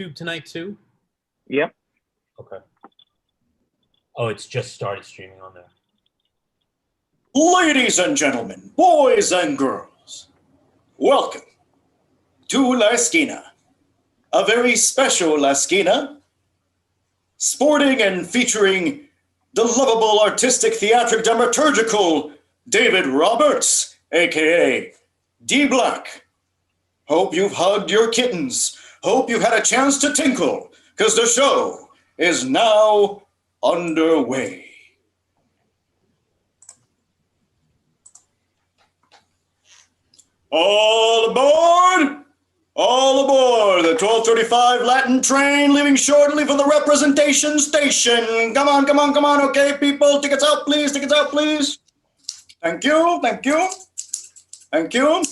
YouTube tonight too? Yep. Okay. Oh, it's just started streaming on there. Ladies and gentlemen, boys and girls, welcome to La Esquina, a very special La Esquina, sporting and featuring the lovable, artistic, theatric, dramaturgical David Roberts, aka D Black. Hope you've hugged your kittens. Hope you've had a chance to tinkle, because the show is now underway. All aboard! All aboard the 1235 Latin train leaving shortly for the representation station. Come on, come on, come on. Okay, people, tickets out, please. Tickets out, please. Thank you, thank you. Thank you.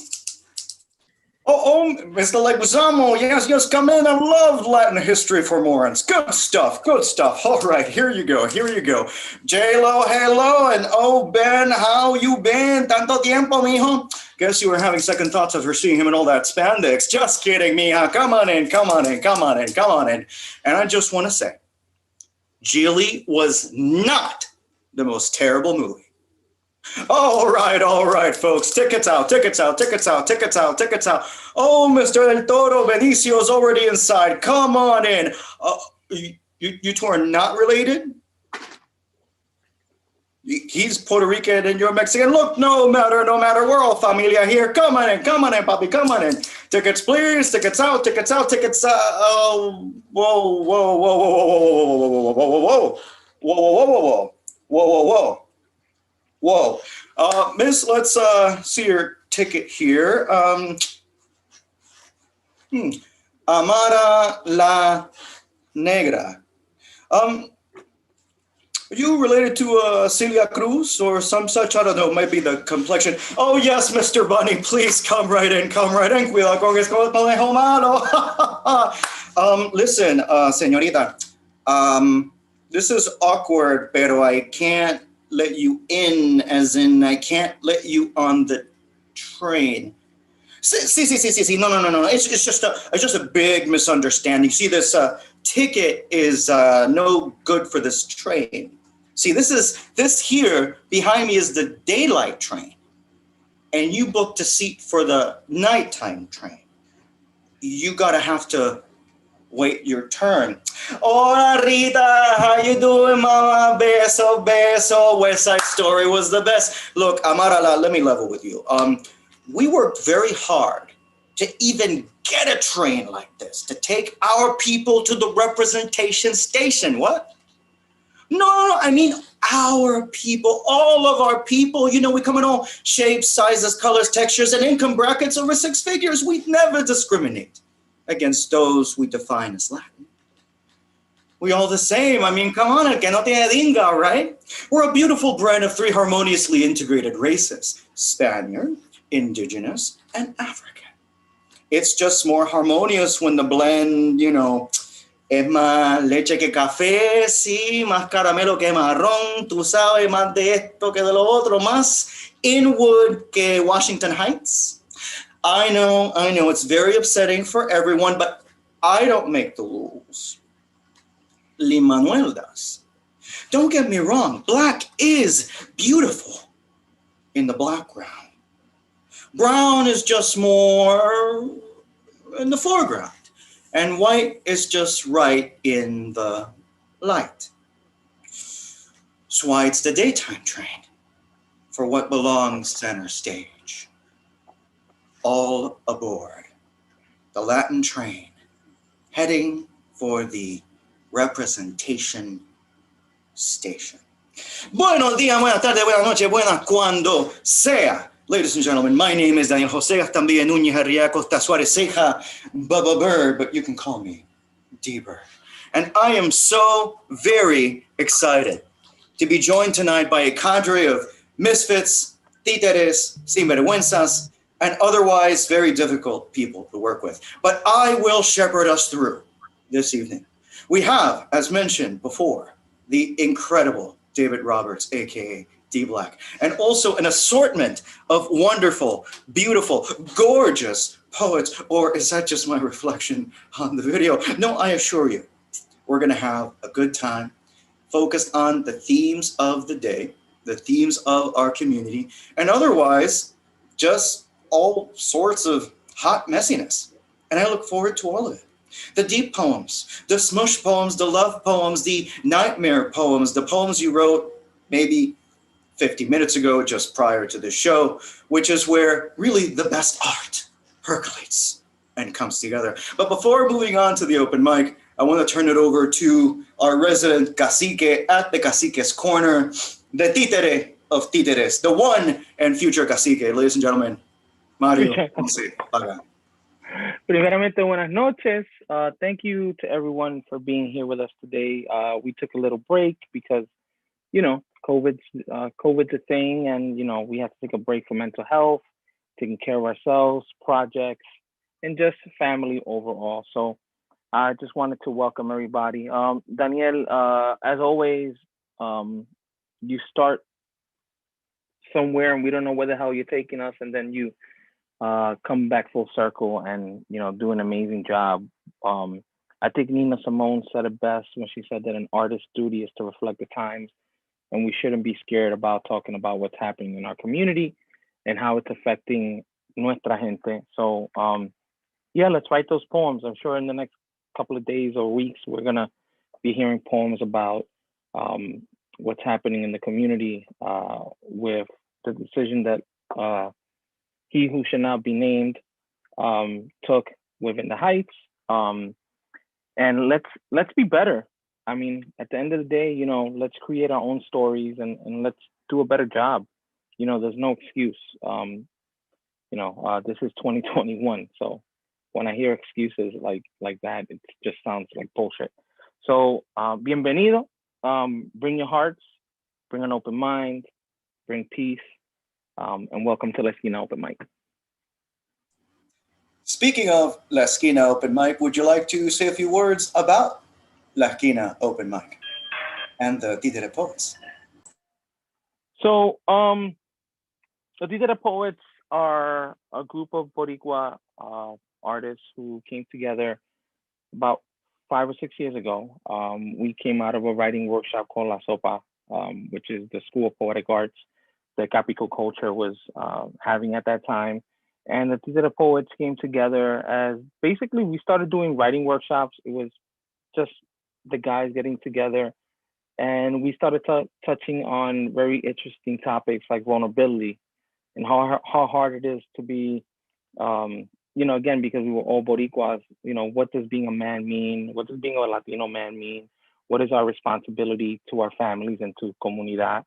Oh, Mr. Leguizamo, yes, come in. I love Latin history for morons. Good stuff, good stuff. All right, here you go, here you go. J-Lo, hello, and oh, Ben, how you been? Tanto tiempo, mijo. Guess you were having second thoughts after seeing him in all that spandex. Just kidding, mija. Come on in, come on in, come on in, come on in. And I just want to say, Geely was not the most terrible movie. All right, folks. Tickets out, tickets out, tickets out, tickets out, tickets out. Oh, Mr. El Toro Benicio's already inside. Come on in. You two are not related? He's Puerto Rican and you're Mexican. Look, no matter. We're all familia here. Come on in, papi, come on in. Tickets, please. Tickets out, tickets out, tickets out. Whoa. Miss, let's see your ticket here. Amara la Negra. Are you related to Celia Cruz or some such? I don't know, maybe the complexion. Oh, yes, Mr. Bunny, please come right in. Cuidado con ese conejo malo. Listen, señorita, this is awkward, pero I can't let you in, as in I can't let you on the train. Sí. No. It's just a big misunderstanding. See, this ticket is no good for this train. See, this here behind me is the daylight train, and you booked a seat for the nighttime train. You gotta have to wait your turn. Hola, Rita, how you doing, mama? Beso. West Side Story was the best. Look, Amara, let me level with you. We worked very hard to even get a train like this, to take our people to the representation station. What? No, I mean our people, all of our people. You know, we come in all shapes, sizes, colors, textures, and income brackets over 6 figures. We never discriminate against those we define as Latin. We all the same. I mean, come on, que no tiene dinga, right? We're a beautiful blend of 3 harmoniously integrated races: Spaniard, Indigenous, and African. It's just more harmonious when the blend, you know, es más leche que café, sí, más caramelo que marrón, tú sabes, más de esto que de lo otro, más Inwood que Washington Heights. I know, it's very upsetting for everyone, but I don't make the rules. Lin-Manuel does. Don't get me wrong, black is beautiful in the background. Brown is just more in the foreground, and white is just right in the light. That's why it's the daytime train for what belongs center stage. All aboard the Latin train, heading for the representation station. Buenos días, buenas tardes, buenas noches, buenas cuando sea. Ladies and gentlemen, my name is Daniel Jose Gastambia Núñez Arriaga Costa Suárez Ceja Bubba Bird, but you can call me D-Bird. And I am so very excited to be joined tonight by a cadre of misfits, títeres, sinvergüenzas, and otherwise very difficult people to work with. But I will shepherd us through this evening. We have, as mentioned before, the incredible David Roberts, aka D Black, and also an assortment of wonderful, beautiful, gorgeous poets. Or is that just my reflection on the video? No, I assure you, we're going to have a good time focused on the themes of the day, the themes of our community, and otherwise just all sorts of hot messiness. And I look forward to all of it. The deep poems, the smush poems, the love poems, the nightmare poems, the poems you wrote maybe 50 minutes ago, just prior to the show, which is where really the best art percolates and comes together. But before moving on to the open mic, I want to turn it over to our resident cacique at the Cacique's Corner, the títere of títeres, the one and future cacique. Ladies and gentlemen, Mario Ponce Paga. Primeramente, buenas noches. Thank you to everyone for being here with us today. We took a little break because, COVID's a thing, and we have to take a break for mental health, taking care of ourselves, projects, and just family overall. So I just wanted to welcome everybody. Daniel, as always, you start somewhere and we don't know where the hell you're taking us, and then you come back full circle and do an amazing job. I think Nina Simone said it best when she said that an artist's duty is to reflect the times, and we shouldn't be scared about talking about what's happening in our community and how it's affecting nuestra gente. So yeah, let's write those poems. I'm sure in the next couple of days or weeks we're gonna be hearing poems about what's happening in the community with the decision that he who should not be named took within the Heights. And let's be better. I mean, at the end of the day, let's create our own stories and let's do a better job. There's no excuse. This is 2021. So when I hear excuses like that, it just sounds like bullshit. So bienvenido. Bring your hearts, bring an open mind, bring peace, and welcome to La Esquina Open Mic. Speaking of La Esquina Open Mic, would you like to say a few words about La Esquina Open Mic and the Títere Poets? So, the Títere Poets are a group of Boricua artists who came together about 5 or 6 years ago. We came out of a writing workshop called La Sopa, which is the School of Poetic Arts that Capico Culture was having at that time. And the Títere Poets came together as basically we started doing writing workshops. It was just the guys getting together, and we started touching on very interesting topics like vulnerability and how hard it is to be, again, because we were all Boricuas, what does being a man mean? What does being a Latino man mean? What is our responsibility to our families and to comunidad?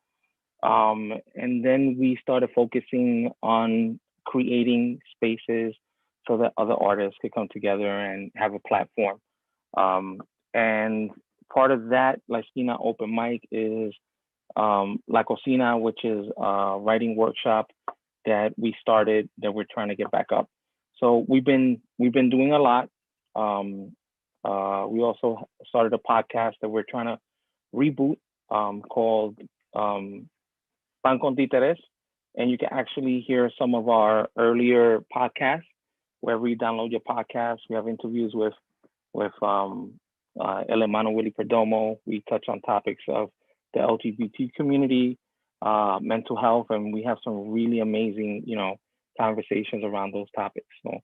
And then we started focusing on creating spaces so that other artists could come together and have a platform. And part of that La Esquina Open Mic is La Cocina, which is a writing workshop that we started that we're trying to get back up. So we've been doing a lot. We also started a podcast that we're trying to reboot called Pan con Títeres, and you can actually hear some of our earlier podcasts wherever you download your podcast. We have interviews with El Hermano Willie Perdomo. We touch on topics of the LGBT community, mental health, and we have some really amazing, conversations around those topics. So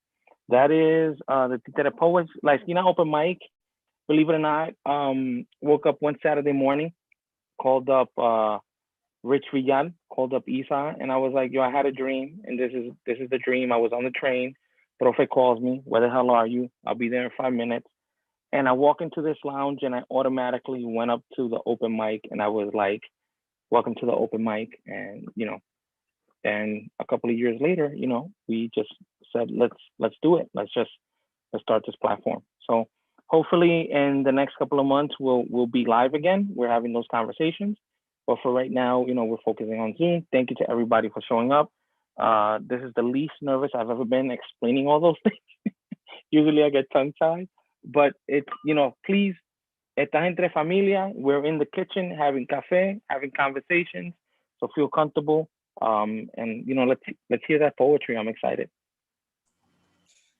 that is the Títere Poets, La Esquina Open Mic. Believe it or not, woke up one Saturday morning, called up Rich Villan, called up Isa, and I was like, yo, I had a dream, and this is the dream. I was on the train. Profe calls me, where the hell are you? I'll be there in 5 minutes. And I walk into this lounge and I automatically went up to the open mic and I was like, welcome to the open mic. And, and a couple of years later, we just said, let's do it. Let's start this platform. So hopefully in the next couple of months, we'll be live again. We're having those conversations. But for right now, we're focusing on Zoom. Thank you to everybody for showing up. This is the least nervous I've ever been explaining all those things. Usually I get tongue-tied, but it's, please, estás entre familia. We're in the kitchen having cafe, having conversations. So feel comfortable. And let's hear that poetry. I'm excited.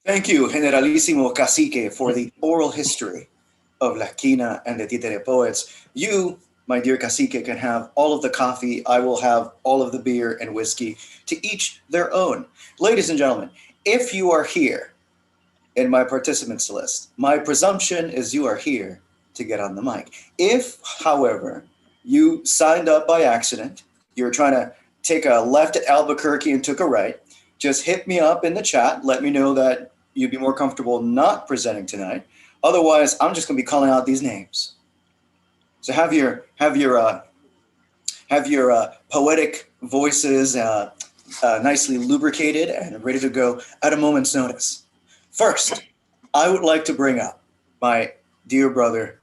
Thank you, Generalissimo Cacique, for the oral history of La Esquina and the Títere Poets. You, my dear Cacique, can have all of the coffee. I will have all of the beer and whiskey, to each their own. Ladies and gentlemen, if you are here in my participants list, my presumption is you are here to get on the mic. If, however, you signed up by accident, you're trying to take a left at Albuquerque and took a right, just hit me up in the chat. Let me know that you'd be more comfortable not presenting tonight. Otherwise, I'm just going to be calling out these names. So have your poetic voices nicely lubricated and ready to go at a moment's notice. First, I would like to bring up my dear brother,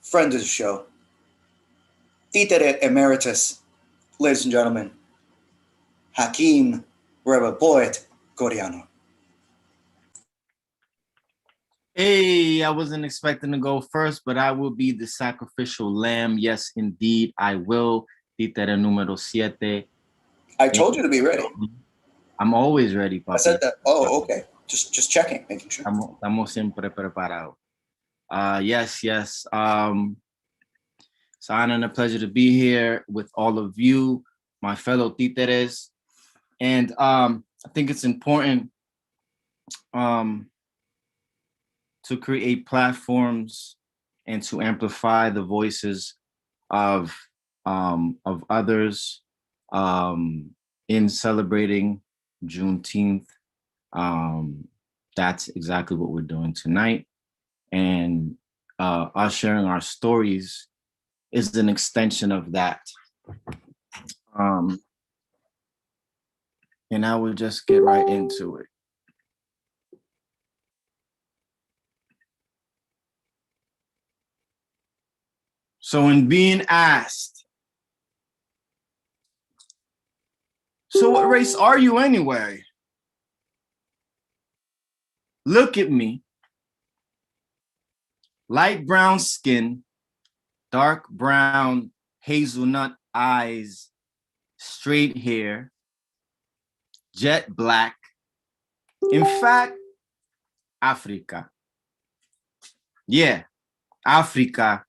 friend of the show, Títere Emeritus, ladies and gentlemen, Hakeem Rebel Poet Coreano. Hey, I wasn't expecting to go first, but I will be the sacrificial lamb. Yes, indeed, I will. Títere número 7. I told you to be ready. I'm always ready, Papi. I said that. Oh, okay. Just checking, making sure. Estamos siempre preparados. Yes. It's an honor and a pleasure to be here with all of you, my fellow títeres. And I think it's important to create platforms and to amplify the voices of others in celebrating Juneteenth. That's exactly what we're doing tonight. And us sharing our stories is an extension of that. And I will just get right into it. So in being asked, so what race are you anyway? Look at me. Light brown skin, dark brown hazelnut eyes, straight hair, jet black. In fact, Africa. Yeah, Africa.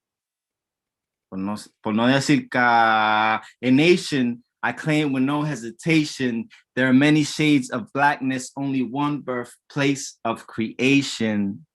Por no decir que a nation, I claim with no hesitation, there are many shades of blackness, only one birthplace of creation.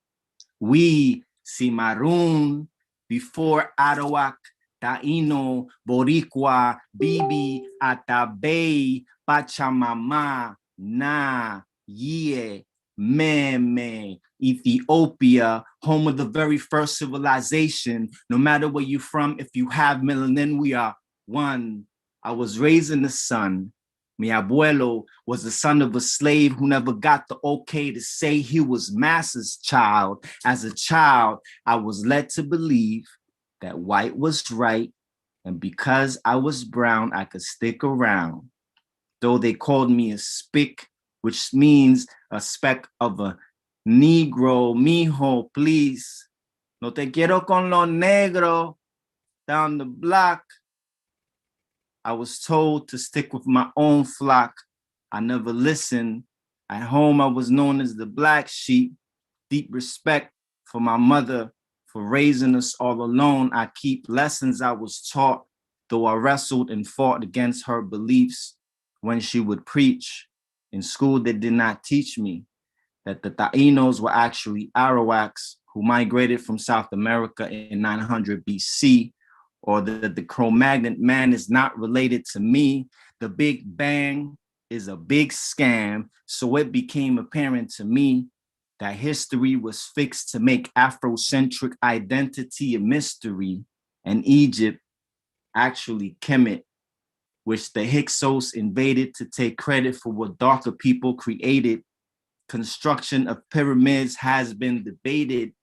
We Cimarron, before Arawak, Taino, Boricua, Bibi, Atabey, Pachamama, Na, Ye, Meme, Ethiopia, home of the very first civilization. No matter where you're from, if you have melanin, we are one. I was raised in the sun. Mi abuelo was the son of a slave who never got the okay to say he was massa's child. As a child, I was led to believe that white was right, and because I was brown, I could stick around. Though they called me a spick, which means a speck of a Negro. Mijo, please, no te quiero con lo negro down the block. I was told to stick with my own flock. I never listened. At home, I was known as the black sheep. Deep respect for my mother for raising us all alone. I keep lessons I was taught, though I wrestled and fought against her beliefs when she would preach. In school, they did not teach me that the Taínos were actually Arawaks who migrated from South America in 900 BC, or that the Cro-Magnon man is not related to me. The Big Bang is a big scam. So it became apparent to me that history was fixed to make Afrocentric identity a mystery, and Egypt actually Kemet, which the Hyksos invaded to take credit for what darker people created. Construction of pyramids has been debated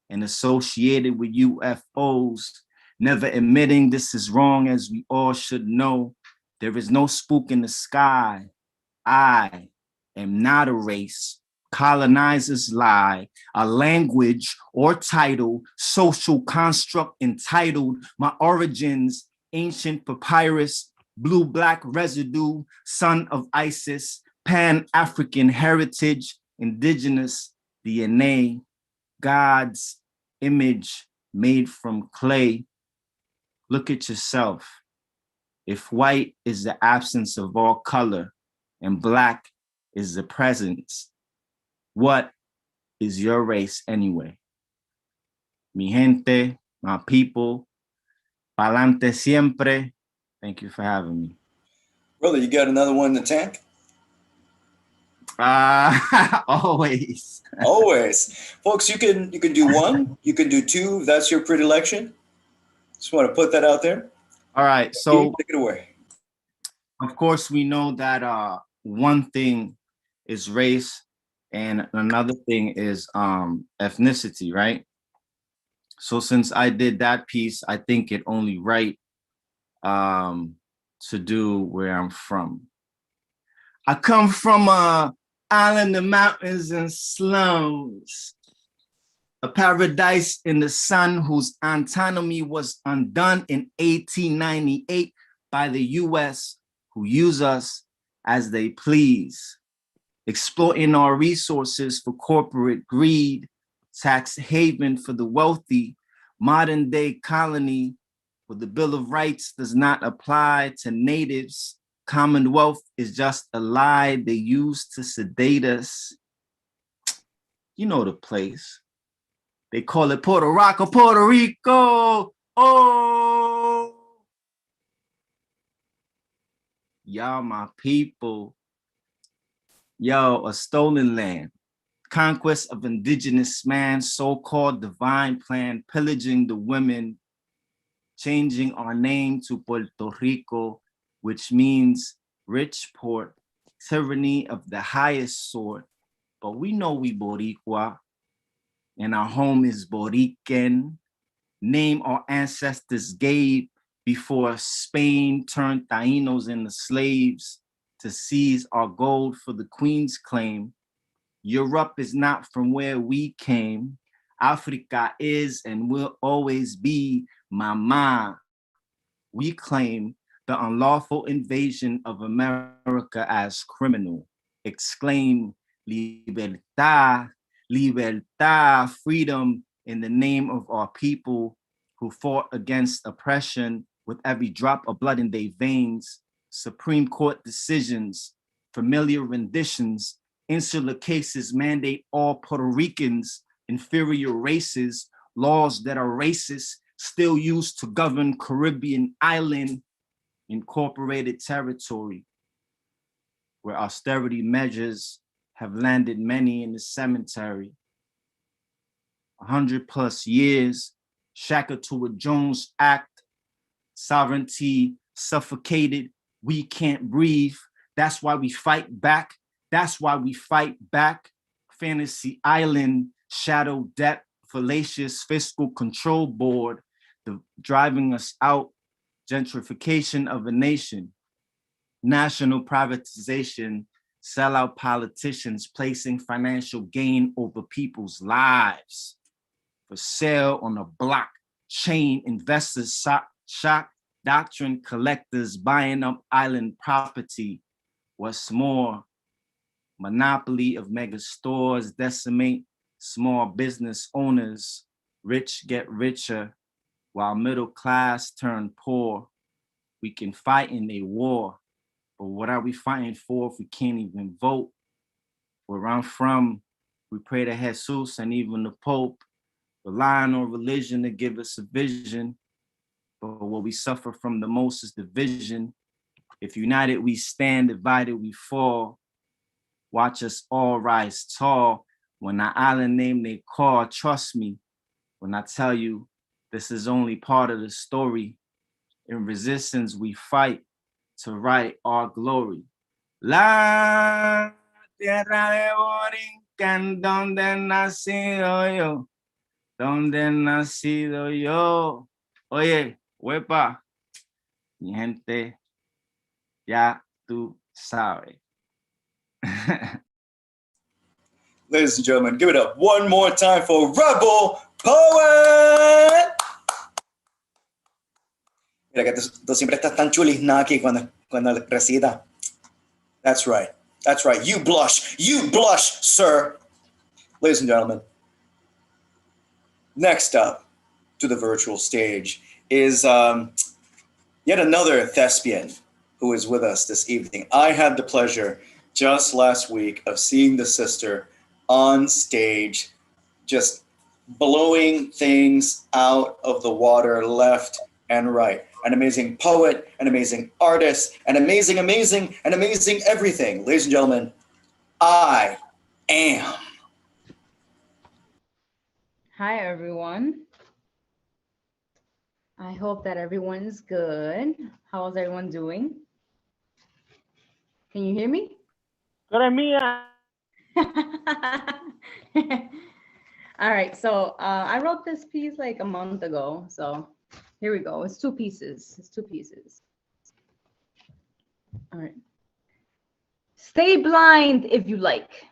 and associated with UFOs, never admitting this is wrong, as we all should know. There is no spook in the sky. I am not a race. Colonizers lie. A language or title, social construct entitled my origins, ancient papyrus, blue-black residue, son of Isis, Pan-African heritage, indigenous DNA, God's image made from clay. Look at yourself. If white is the absence of all color and black is the presence, what is your race anyway? Mi gente, my people, pa'lante siempre. Thank you for having me. Brother, you got another one in the tank? Always. Always. Folks, you can do one, you can do two, if that's your predilection. Just want to put that out there. All right, so take it away. Of course, we know that one thing is race and another thing is ethnicity, right? So since I did that piece, I think it only right to do where I'm from. I come from a island of mountains and slums, a paradise in the sun whose autonomy was undone in 1898 by the US, who use us as they please, exploiting our resources for corporate greed, tax haven for the wealthy, modern day colony where the Bill of Rights does not apply to natives. Commonwealth is just a lie they use to sedate us. You know the place. They call it Puerto Rico, Puerto Rico. Oh, y'all my people. Yo, a stolen land. Conquest of indigenous man, so-called divine plan, pillaging the women, changing our name to Puerto Rico, which means rich port, tyranny of the highest sort. But we know we Boricua, and our home is Borican. Name our ancestors gave before Spain turned Tainos into slaves to seize our gold for the Queen's claim. Europe is not from where we came. Africa is and will always be Mama. We claim the unlawful invasion of America as criminal. Exclaim libertad, libertad, freedom in the name of our people who fought against oppression with every drop of blood in their veins. Supreme Court decisions, familiar renditions, insular cases mandate all Puerto Ricans, inferior races, laws that are racist, still used to govern Caribbean island incorporated territory, where austerity measures have landed many in the cemetery. 100+ years, shackled to a Jones Act, sovereignty suffocated, we can't breathe. That's why we fight back. That's why we fight back. Fantasy Island, shadow debt, fallacious fiscal control board, driving us out, gentrification of a nation, national privatization, sellout politicians placing financial gain over people's lives. For sale on a blockchain, investors shock, doctrine collectors buying up island property. What's more, monopoly of mega stores decimate small business owners. Rich get richer while middle class turn poor. We can fight in a war, but what are we fighting for if we can't even vote? Where I'm from, we pray to Jesus and even the Pope, relying on religion to give us a vision. But what we suffer from the most is division. If united we stand, divided we fall. Watch us all rise tall. When the island name they call, trust me when I tell you this is only part of the story. In resistance we fight to right our glory. La tierra de Borinquen, donde nacido yo, donde nacido yo. Oye, huepa, mi gente, ya tú sabes. Ladies and gentlemen, give it up one more time for Rebel Poet. Mira que tú siempre estás tan chulisnaki cuando recita. That's right. That's right. You blush. You blush, sir. Ladies and gentlemen, next up to the virtual stage is yet another thespian who is with us this evening. I had the pleasure just last week of seeing the sister on stage, just blowing things out of the water left and right. An amazing poet, an amazing artist, an amazing everything. Ladies and gentlemen, I am. Hi, everyone. I hope that everyone's good. How is everyone doing? Can you hear me? Good mía. All right, so I wrote this piece like a month ago. So here we go. It's two pieces. All right. Stay blind if you like.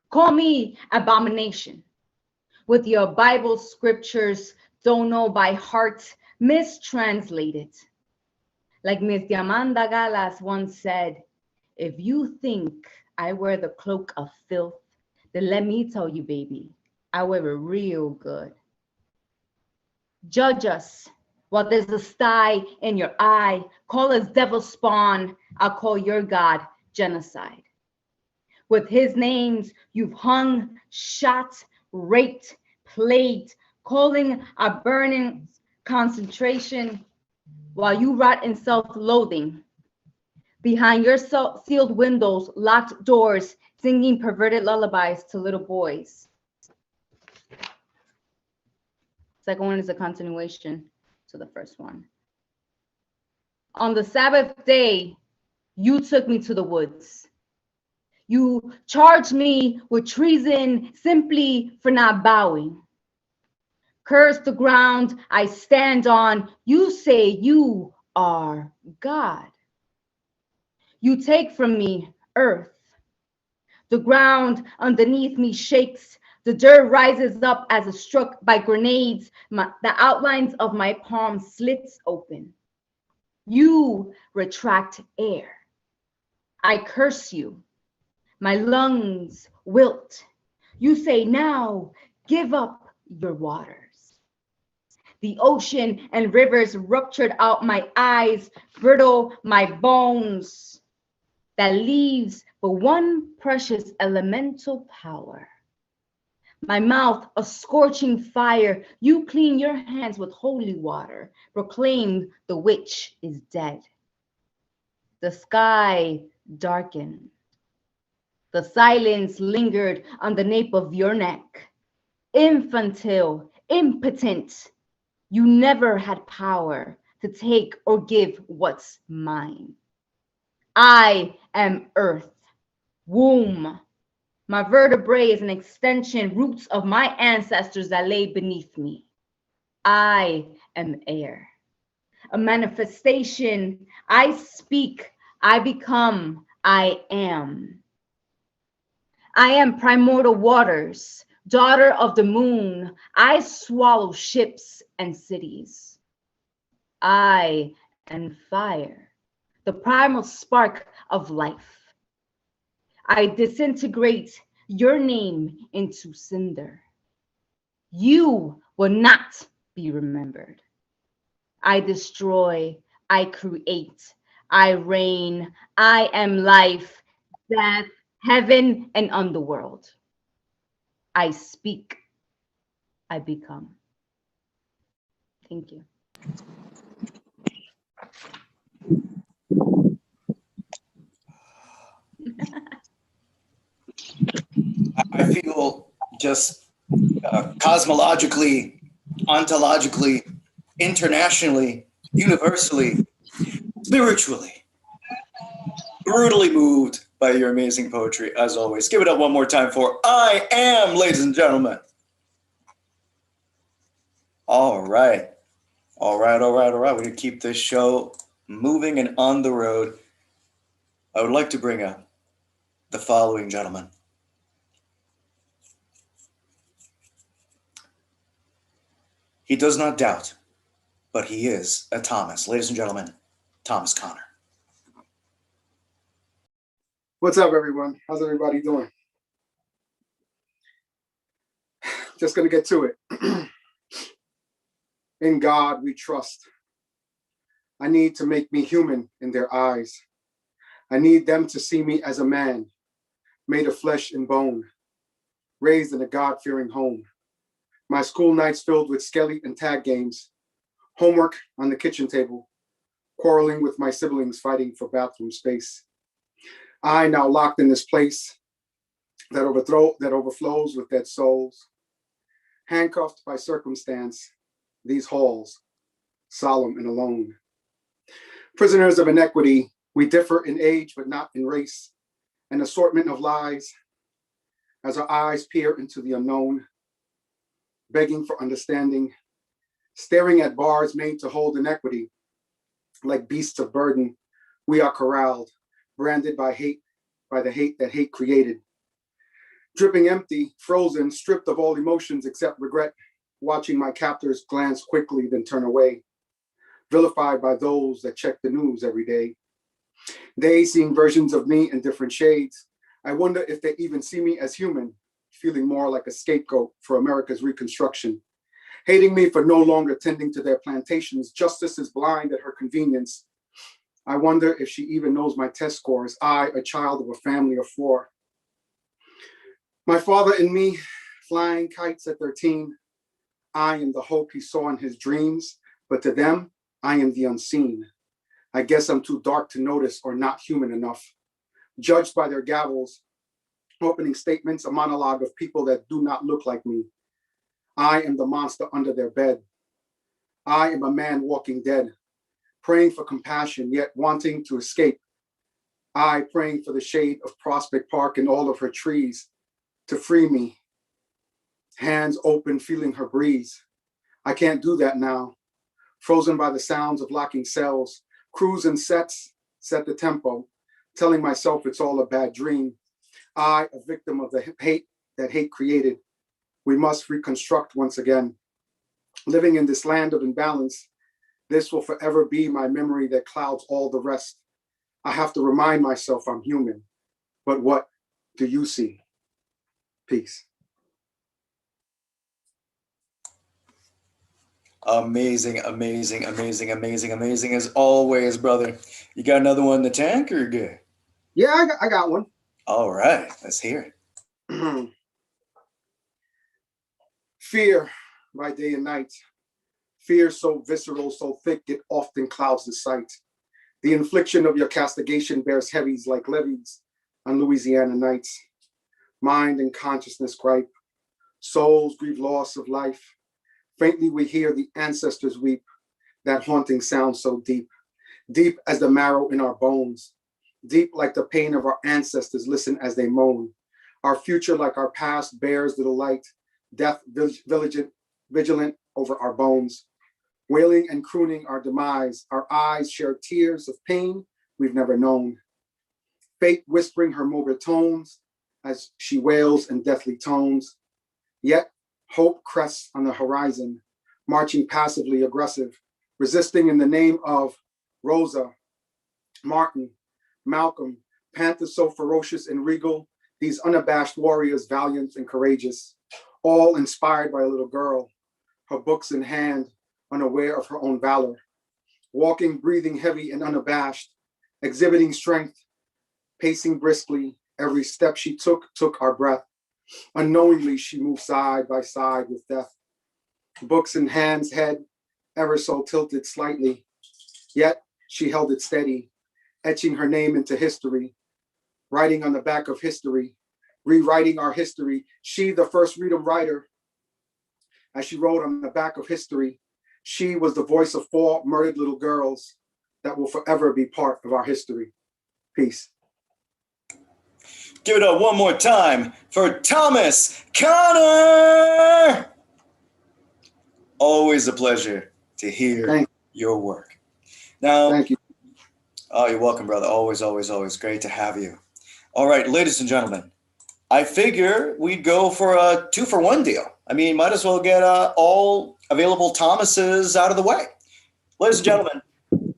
Call me abomination. With your Bible scriptures, don't know by heart, mistranslated. Like Miss Diamanda Galas once said, if you think I wear the cloak of filth, then let me tell you, baby, I wear it real good. Judge us while there's a sty in your eye. Call us devil spawn. I'll call your God genocide. With his names, you've hung, shot, raped, plagued, calling a burning concentration while you rot in self-loathing. Behind your sealed windows, locked doors, singing perverted lullabies to little boys. Second one is a continuation to the first one. On the Sabbath day, you took me to the woods. You charged me with treason simply for not bowing. Curse the ground I stand on. You say you are God. You take from me earth. The ground underneath me shakes. The dirt rises up as if struck by grenades. The outlines of my palm slits open. You retract air. I curse you. My lungs wilt. You say now, give up your waters. The ocean and rivers ruptured out my eyes, brittle my bones. That leaves but one precious elemental power. My mouth a scorching fire. You clean your hands with holy water. Proclaim the witch is dead. The sky darkened. The silence lingered on the nape of your neck. Infantile, impotent, you never had power to take or give what's mine. I am earth, womb. My vertebrae is an extension, roots of my ancestors that lay beneath me. I am air, a manifestation. I speak, I become, I am. I am primordial waters, daughter of the moon. I swallow ships and cities. I am fire, the primal spark of life. I disintegrate your name into cinder. You will not be remembered. I destroy, I create, I reign, I am life, death, heaven, and underworld. I speak, I become. Thank you. I feel just cosmologically, ontologically, internationally, universally, spiritually, brutally moved by your amazing poetry, as always. Give it up one more time for I Am, ladies and gentlemen. All right. We're going to keep this show moving and on the road. I would like to bring up the following gentleman. He does not doubt but he is a Thomas. Ladies and gentlemen, Thomas Connor. What's up, everyone? How's everybody doing? Just gonna get to it. In God we trust. I need to make me human in their eyes. I need them to see me as a man, made of flesh and bone, raised in a God-fearing home. My school nights filled with skelly and tag games, homework on the kitchen table, quarreling with my siblings, fighting for bathroom space. I now locked in this place that overflows with dead souls, handcuffed by circumstance, these halls, solemn and alone. Prisoners of inequity, we differ in age but not in race, an assortment of lies as our eyes peer into the unknown, begging for understanding, staring at bars made to hold inequity. Like beasts of burden, we are corralled, branded by hate, by the hate that hate created. Dripping empty, frozen, stripped of all emotions except regret, watching my captors glance quickly then turn away, vilified by those that check the news every day. They seeing versions of me in different shades. I wonder if they even see me as human, feeling more like a scapegoat for America's reconstruction. Hating me for no longer tending to their plantations, justice is blind at her convenience. I wonder if she even knows my test scores, I, a child of a family of 4. My father and me, flying kites at 13. I am the hope he saw in his dreams, but to them, I am the unseen. I guess I'm too dark to notice or not human enough. Judged by their gavels, opening statements, a monologue of people that do not look like me. I am the monster under their bed. I am a man walking dead, praying for compassion, yet wanting to escape. I praying for the shade of Prospect Park and all of her trees to free me. Hands open, feeling her breeze. I can't do that now. Frozen by the sounds of locking cells, crews and sets set the tempo, telling myself it's all a bad dream. I, a victim of the hate that hate created. We must reconstruct once again. Living in this land of imbalance, this will forever be my memory that clouds all the rest. I have to remind myself I'm human. But what do you see? Peace. Amazing, amazing, amazing, amazing, amazing as always, brother. You got another one in the tank or you're good? Yeah, I got one. All right, let's hear it. Fear by day and night. Fear so visceral, so thick, it often clouds the sight. The infliction of your castigation bears heavies like levees on Louisiana nights. Mind and consciousness gripe. Souls grieve loss of life. Faintly we hear the ancestors weep. That haunting sound so deep. Deep as the marrow in our bones. Deep like the pain of our ancestors listen as they moan. Our future like our past bears little light. Death vigilant over our bones. Wailing and crooning our demise, our eyes share tears of pain we've never known. Fate whispering her mobile tones as she wails in deathly tones. Yet hope crests on the horizon, marching passively aggressive, resisting in the name of Rosa, Martin, Malcolm, panthers so ferocious and regal, these unabashed warriors valiant and courageous, all inspired by a little girl, her books in hand, unaware of her own valor, walking, breathing heavy and unabashed, exhibiting strength, pacing briskly, every step she took our breath. Unknowingly, she moved side by side with death. Books in hands, head ever so tilted slightly, yet she held it steady, etching her name into history, writing on the back of history, rewriting our history. She, the first freedom writer, as she wrote on the back of history, she was the voice of 4 murdered little girls that will forever be part of our history. Peace. Give it up one more time for Thomas Connor. Always a pleasure to hear your work. Now, thank you. Oh, you're welcome, brother. Always, always, always great to have you. All right, ladies and gentlemen, I figure we'd go for a 2-for-1 deal. I mean, might as well get all available Thomases out of the way. Ladies and gentlemen,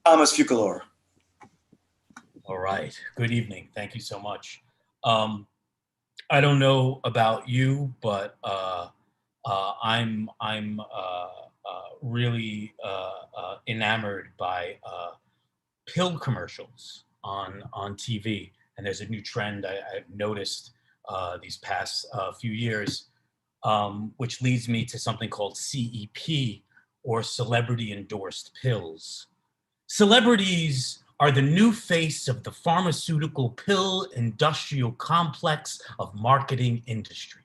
Thomas Fucalora. All right. Good evening. Thank you so much. I don't know about you, but I'm really enamored by pill commercials on TV, and there's a new trend I've noticed these past few years, which leads me to something called CEP, or celebrity endorsed pills. Celebrities are the new face of the pharmaceutical pill industrial complex of marketing industry.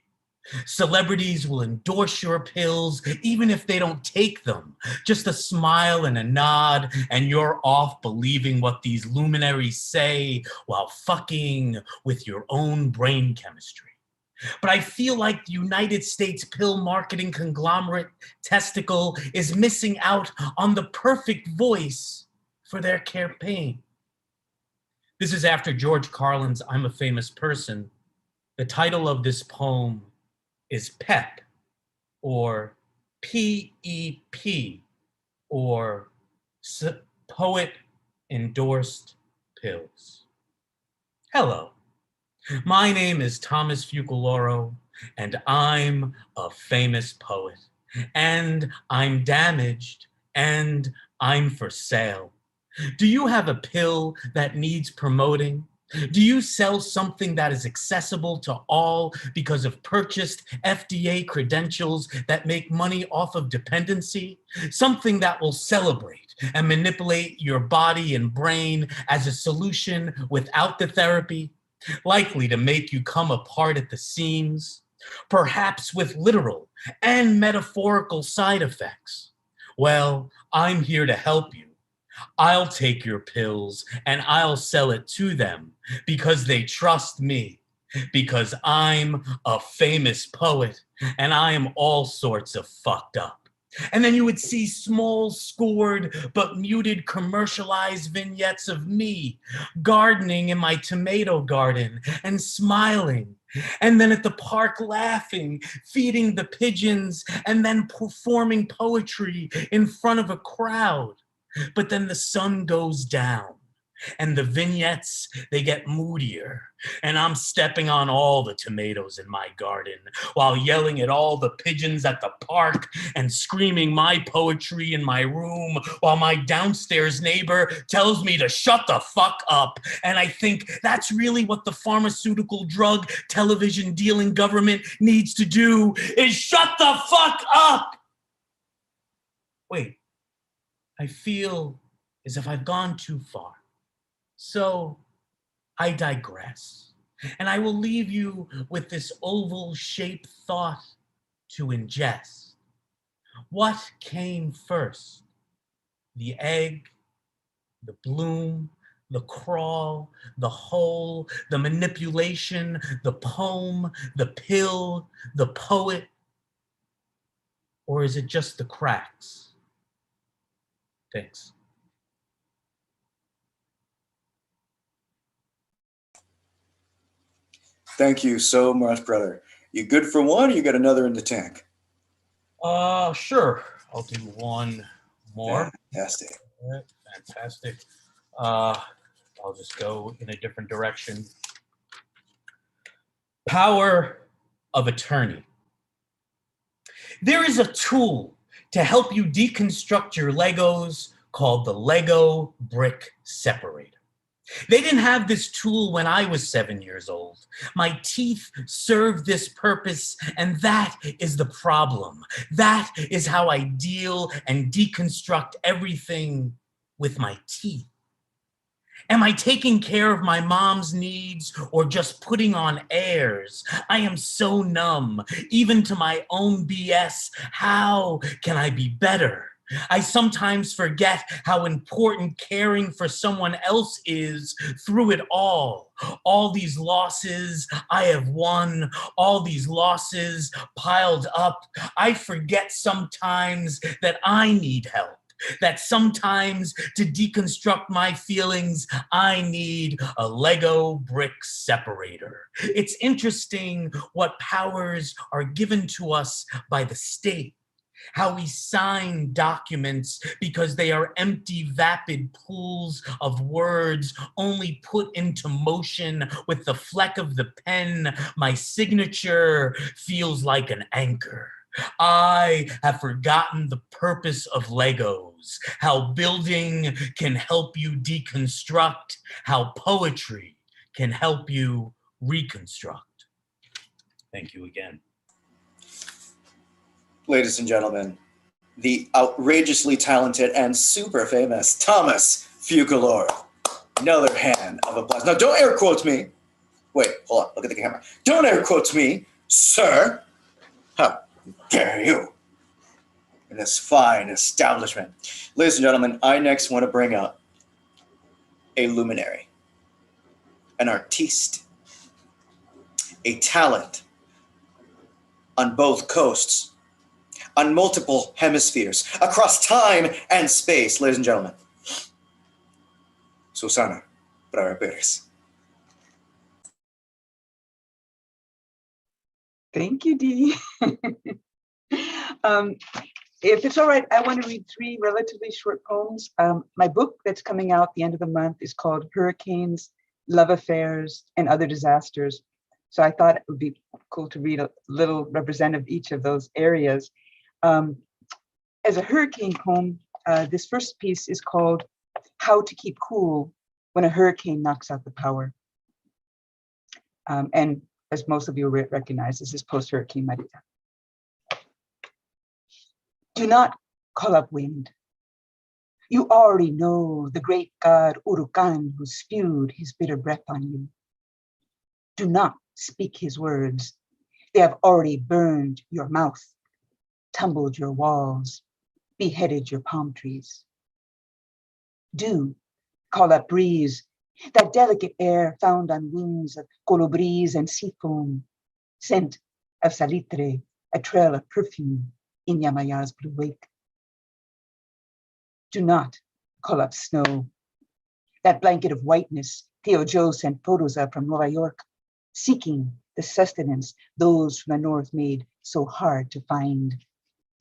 Celebrities will endorse your pills even if they don't take them. Just a smile and a nod, and you're off believing what these luminaries say while fucking with your own brain chemistry. But I feel like the United States pill marketing conglomerate Testicle is missing out on the perfect voice for their campaign. This is after George Carlin's I'm a Famous Person. The title of this poem is PEP, or PEP, or Poet Endorsed Pills. Hello, my name is Thomas Fucaloro, and I'm a famous poet, and I'm damaged, and I'm for sale. Do you have a pill that needs promoting? Do you sell something that is accessible to all because of purchased FDA credentials that make money off of dependency? Something that will celebrate and manipulate your body and brain as a solution without the therapy, likely to make you come apart at the seams, perhaps with literal and metaphorical side effects? Well, I'm here to help you. I'll take your pills and I'll sell it to them because they trust me, because I'm a famous poet and I am all sorts of fucked up. And then you would see small scored but muted commercialized vignettes of me gardening in my tomato garden and smiling, and then at the park laughing, feeding the pigeons, and then performing poetry in front of a crowd. But then the sun goes down and the vignettes, they get moodier, and I'm stepping on all the tomatoes in my garden while yelling at all the pigeons at the park and screaming my poetry in my room while my downstairs neighbor tells me to shut the fuck up. And I think that's really what the pharmaceutical drug television dealing government needs to do, is shut the fuck up. Wait, I feel as if I've gone too far. So I digress, and I will leave you with this oval-shaped thought to ingest. What came first? The egg, the bloom, the crawl, the hole, the manipulation, the poem, the pill, the poet? Or is it just the cracks? Thanks. Thank you so much, brother. You good for one, or you got another in the tank? Sure. I'll do one more. Fantastic. All right, fantastic. I'll just go in a different direction. Power of attorney. There is a tool to help you deconstruct your Legos called the Lego brick separator. They didn't have this tool when I was 7 years old. My teeth served this purpose, and that is the problem. That is how I deal and deconstruct everything with my teeth. Am I taking care of my mom's needs or just putting on airs? I am so numb, even to my own BS. How can I be better? I sometimes forget how important caring for someone else is through it all. All these losses I have won, all these losses piled up. I forget sometimes that I need help. That sometimes to deconstruct my feelings, I need a Lego brick separator. It's interesting what powers are given to us by the state. how we sign documents because they are empty, vapid pools of words only put into motion with the fleck of the pen. My signature feels like an anchor. I have forgotten the purpose of Legos, how building can help you deconstruct, how poetry can help you reconstruct. Thank you again. Ladies and gentlemen, the outrageously talented and super famous Thomas Fuculoro. Another hand of applause. Now, don't air quote me. Wait, hold on. Look at the camera. Don't air quote me, sir. How dare you? In this fine establishment. Ladies and gentlemen, I next want to bring up a luminary, an artiste, a talent on both coasts, on multiple hemispheres, across time and space, ladies and gentlemen. Susana Brara Perez. Thank you, Dee. If it's all right, I want to read 3 relatively short poems. My book that's coming out the end of the month is called Hurricanes, Love Affairs, and Other Disasters. So I thought it would be cool to read a little representative of each of those areas. As a hurricane poem, this first piece is called How to Keep Cool When a Hurricane Knocks Out the Power. And as most of you recognize, this is post-Hurricane Marita. Do not call up wind. You already know the great god Urukan who spewed his bitter breath on you. Do not speak his words. They have already burned your mouth, tumbled your walls, beheaded your palm trees. Do call up breeze, that delicate air found on wings of colibris and sea foam, scent of salitre, a trail of perfume in Yamaya's blue wake. Do not call up snow, that blanket of whiteness Theo Joe sent photos of from New York, seeking the sustenance those from the north made so hard to find,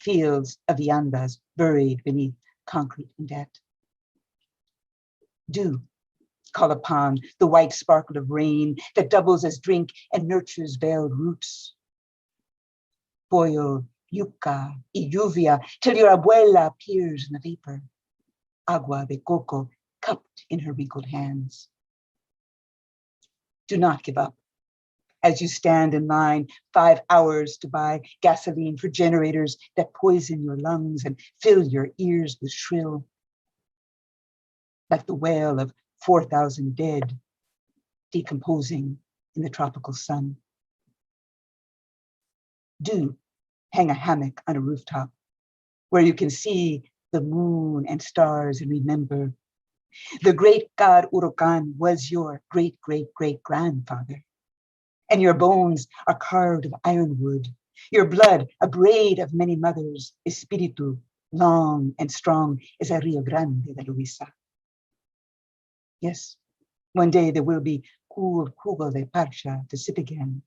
fields of viandas buried beneath concrete and debt. Do call upon the white sparkle of rain that doubles as drink and nurtures veiled roots. Boil yuca y lluvia till your abuela appears in the vapor, agua de coco cupped in her wrinkled hands. Do not give up as you stand in line 5 hours to buy gasoline for generators that poison your lungs and fill your ears with shrill, like the wail of 4,000 dead decomposing in the tropical sun. Do hang a hammock on a rooftop where you can see the moon and stars and remember the great god Urukan was your great-great-great-grandfather, and your bones are carved of ironwood, your blood a braid of many mothers, espiritu long and strong as a Rio Grande de Luisa. Yes, one day there will be cool jugo de parcha to sip again,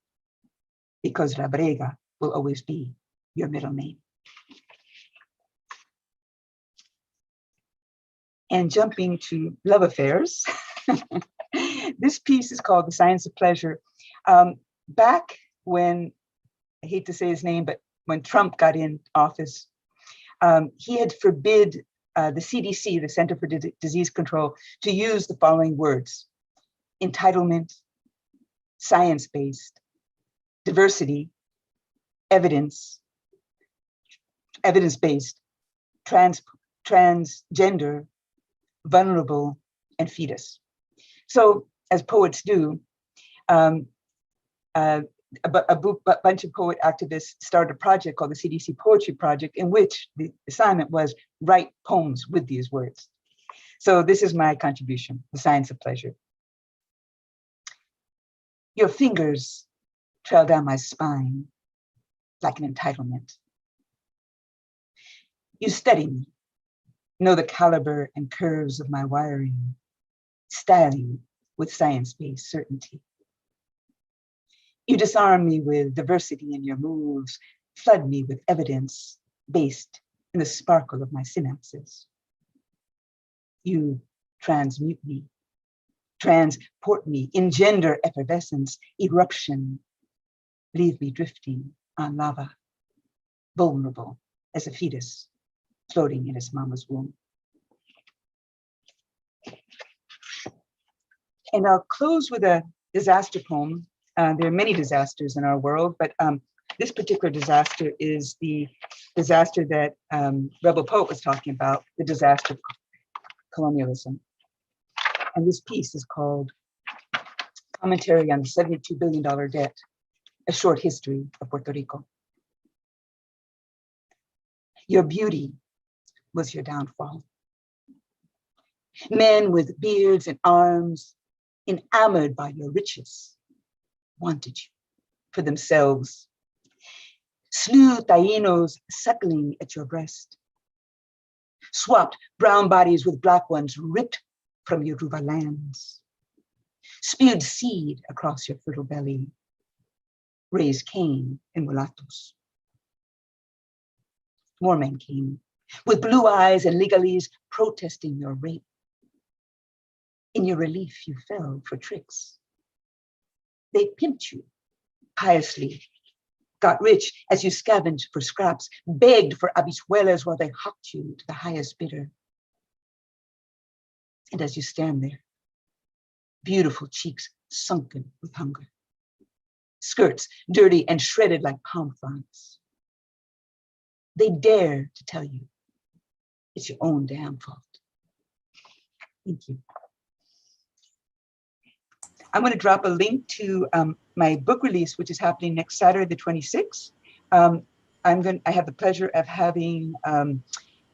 because La Brega will always be your middle name. And jumping to love affairs, this piece is called The Science of Pleasure. Back when, I hate to say his name, but when Trump got in office, he had forbid the CDC, the Center for Disease Control, to use the following words: entitlement, science-based, diversity, evidence-based, transgender, vulnerable, and fetus. So, as poets do, a bunch of poet activists started a project called the CDC Poetry Project, in which the assignment was write poems with these words. So this is my contribution, The Science of Pleasure. Your fingers trail down my spine like an entitlement. You study me, know the caliber and curves of my wiring, styling with science-based certainty. You disarm me with diversity in your moves, flood me with evidence, based in the sparkle of my synapses. You transmute me, transport me, engender effervescence, eruption, leave me drifting on lava, vulnerable as a fetus floating in its mama's womb. And I'll close with a disaster poem. There are many disasters in our world, but this particular disaster is the disaster that Rebel Poet was talking about, the disaster of colonialism. And this piece is called Commentary on the $72 billion Debt, A Short History of Puerto Rico. Your beauty was your downfall. Men with beards and arms, enamored by your riches, wanted you for themselves. Slew Tainos suckling at your breast. Swapped brown bodies with black ones ripped from your Ruba lands. Spewed seed across your fertile belly. Raised Cain and mulattoes. More men came with blue eyes and legalese protesting your rape. In your relief, you fell for tricks. They pimped you piously, got rich as you scavenged for scraps, begged for habichuelas while they hawked you to the highest bidder. And as you stand there, beautiful cheeks sunken with hunger, skirts dirty and shredded like palm fronds, they dare to tell you it's your own damn fault. Thank you. I'm going to drop a link to my book release, which is happening next Saturday, the 26th. I have the pleasure of having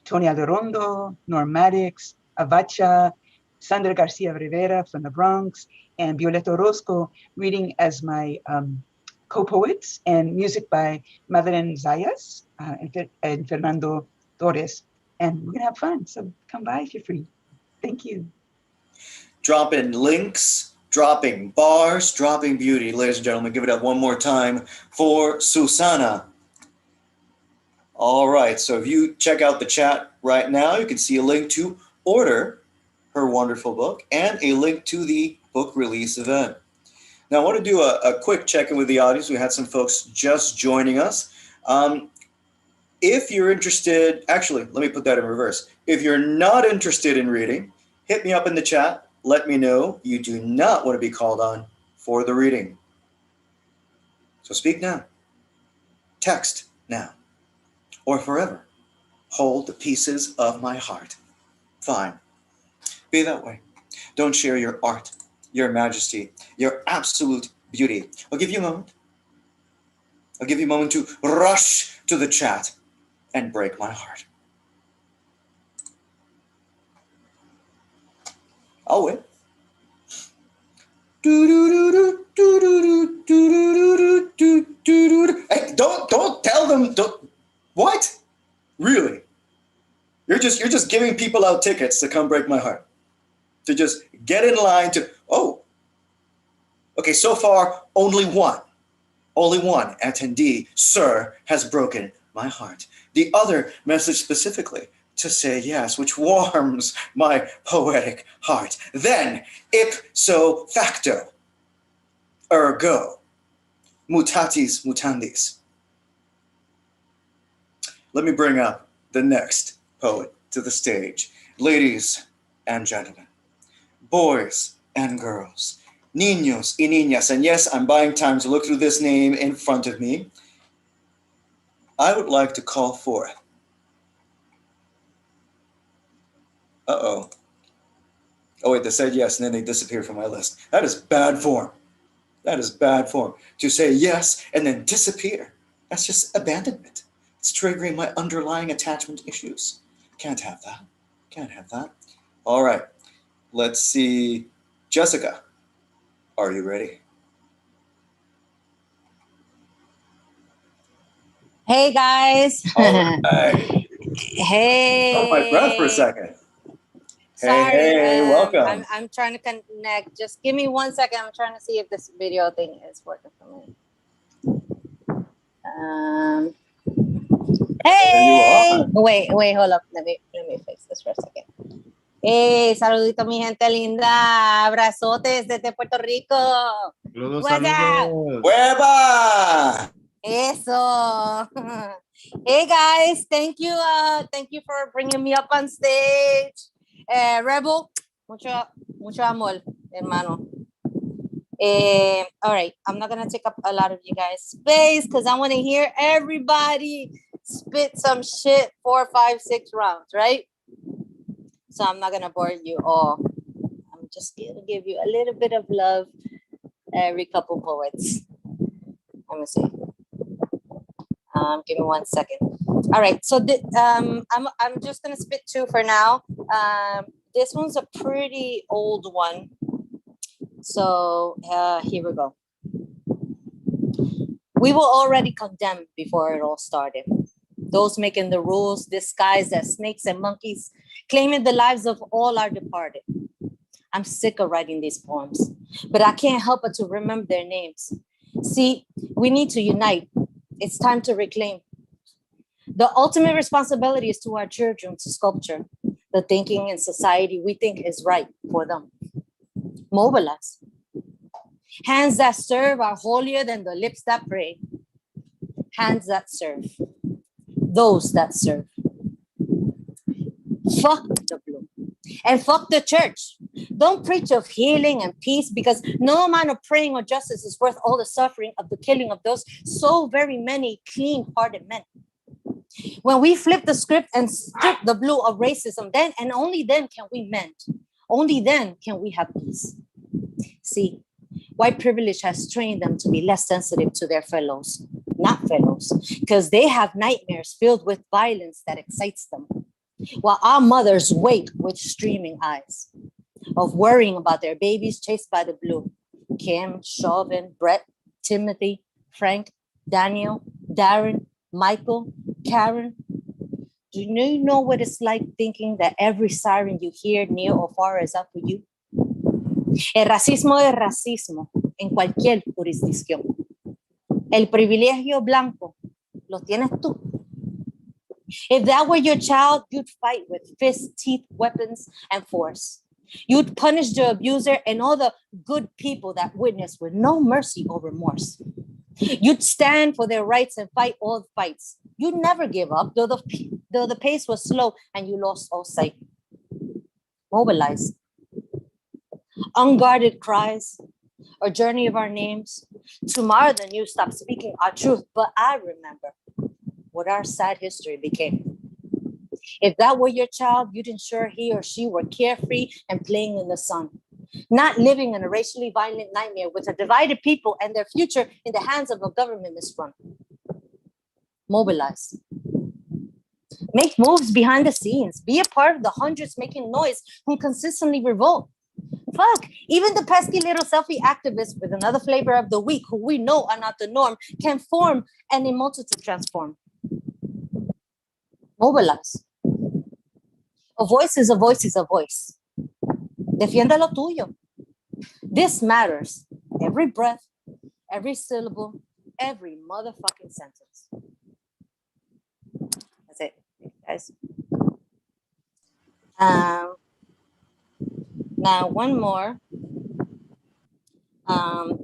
Tony Alderondo, Norm Maddox, Avacha, Sandra Garcia Rivera from the Bronx, and Violeta Orozco reading as my co-poets, and music by Madeleine Zayas and Fernando Torres. And we're going to have fun, so come by if you're free. Thank you. Dropping links, dropping bars, dropping beauty. Ladies and gentlemen, give it up one more time for Susana. All right, so if you check out the chat right now, you can see a link to order her wonderful book and a link to the book release event. Now, I want to do a quick check-in with the audience. We had some folks just joining us. If you're interested, actually, let me put that in reverse. If you're not interested in reading, hit me up in the chat. Let me know you do not want to be called on for the reading. So speak now, text now, or forever hold the pieces of my heart. Fine, be that way. Don't share your art, your majesty, your absolute beauty. I'll give you a moment. I'll give you a moment to rush to the chat and break my heart. I'll wait. Hey, don't tell them. What? Really? You're just giving people out tickets to come break my heart. To just get in line to, oh. Okay, so far only one attendee, sir, has broken my heart. The other message specifically to say yes, which warms my poetic heart. Then, ipso facto, ergo, mutatis mutandis. Let me bring up the next poet to the stage. Ladies and gentlemen, boys and girls, niños y niñas, and yes, I'm buying time to look through this name in front of me. I would like to call forth. Uh-oh. Oh wait, they said yes, and then they disappeared from my list. That is bad form. That is bad form. To say yes and then disappear. That's just abandonment. It's triggering my underlying attachment issues. Can't have that. Can't have that. All right. Let's see. Jessica, are you ready? Hey guys. All right. Hey. Hold my breath for a second. Sorry, Hey, welcome. I'm trying to connect. Just give me 1 second. I'm trying to see if this video thing is working for me. Hey, wait, hold up. Let me fix this for a second. Hey, saludito mi gente linda, abrazotes desde Puerto Rico. Saludos, What's up? saludos. ¡Hueva! Eso. Hey guys, thank you for bringing me up on stage. Rebel, mucho amor, hermano. All right, I'm not gonna take up a lot of you guys' space because I want to hear everybody spit some shit 4, 5, 6 rounds, right? So I'm not gonna bore you all. I'm just gonna give you a little bit of love every couple poets. Let me see. Give me 1 second. All right, so I'm just gonna spit 2 for now. This one's a pretty old one. So here we go. We were already condemned before it all started. Those making the rules disguised as snakes and monkeys, claiming the lives of all our departed. I'm sick of writing these poems, but I can't help but to remember their names. See, we need to unite. It's time to reclaim. The ultimate responsibility is to our children to sculpture the thinking in society we think is right for them. Mobilize. Hands that serve are holier than the lips that pray. Hands that serve. Those that serve. Fuck the blue. And fuck the church. Don't preach of healing and peace because no amount of praying or justice is worth all the suffering of the killing of those so very many clean-hearted men. When we flip the script and strip the blue of racism, then and only then can we mend. Only then can we have peace. See, white privilege has trained them to be less sensitive to their fellows, not fellows, because they have nightmares filled with violence that excites them. While our mothers wake with streaming eyes of worrying about their babies chased by the blue. Kim, Chauvin, Brett, Timothy, Frank, Daniel, Darren, Michael, Karen. Do you know what it's like thinking that every siren you hear near or far is out for you? El racismo es racismo en cualquier jurisdicción. El privilegio blanco lo tienes tú. If that were your child, you'd fight with fists, teeth, weapons, and force. You'd punish the abuser and all the good people that witness with no mercy or remorse. You'd stand for their rights and fight all the fights. You'd never give up, though the pace was slow and you lost all sight. Mobilize. Unguarded cries, or journey of our names. Tomorrow the news stopped speaking our truth, but I remember what our sad history became. If that were your child, you'd ensure he or she were carefree and playing in the sun, not living in a racially violent nightmare with a divided people and their future in the hands of a government misrun. Mobilize. Make moves behind the scenes. Be a part of the hundreds making noise who consistently revolt. Fuck, even the pesky little selfie activists with another flavor of the week who we know are not the norm can form and in multitude transform. Mobilize. A voice is a voice is a voice. Defienda lo tuyo. This matters. Every breath, every syllable, every motherfucking sentence. That's it, guys. Now one more.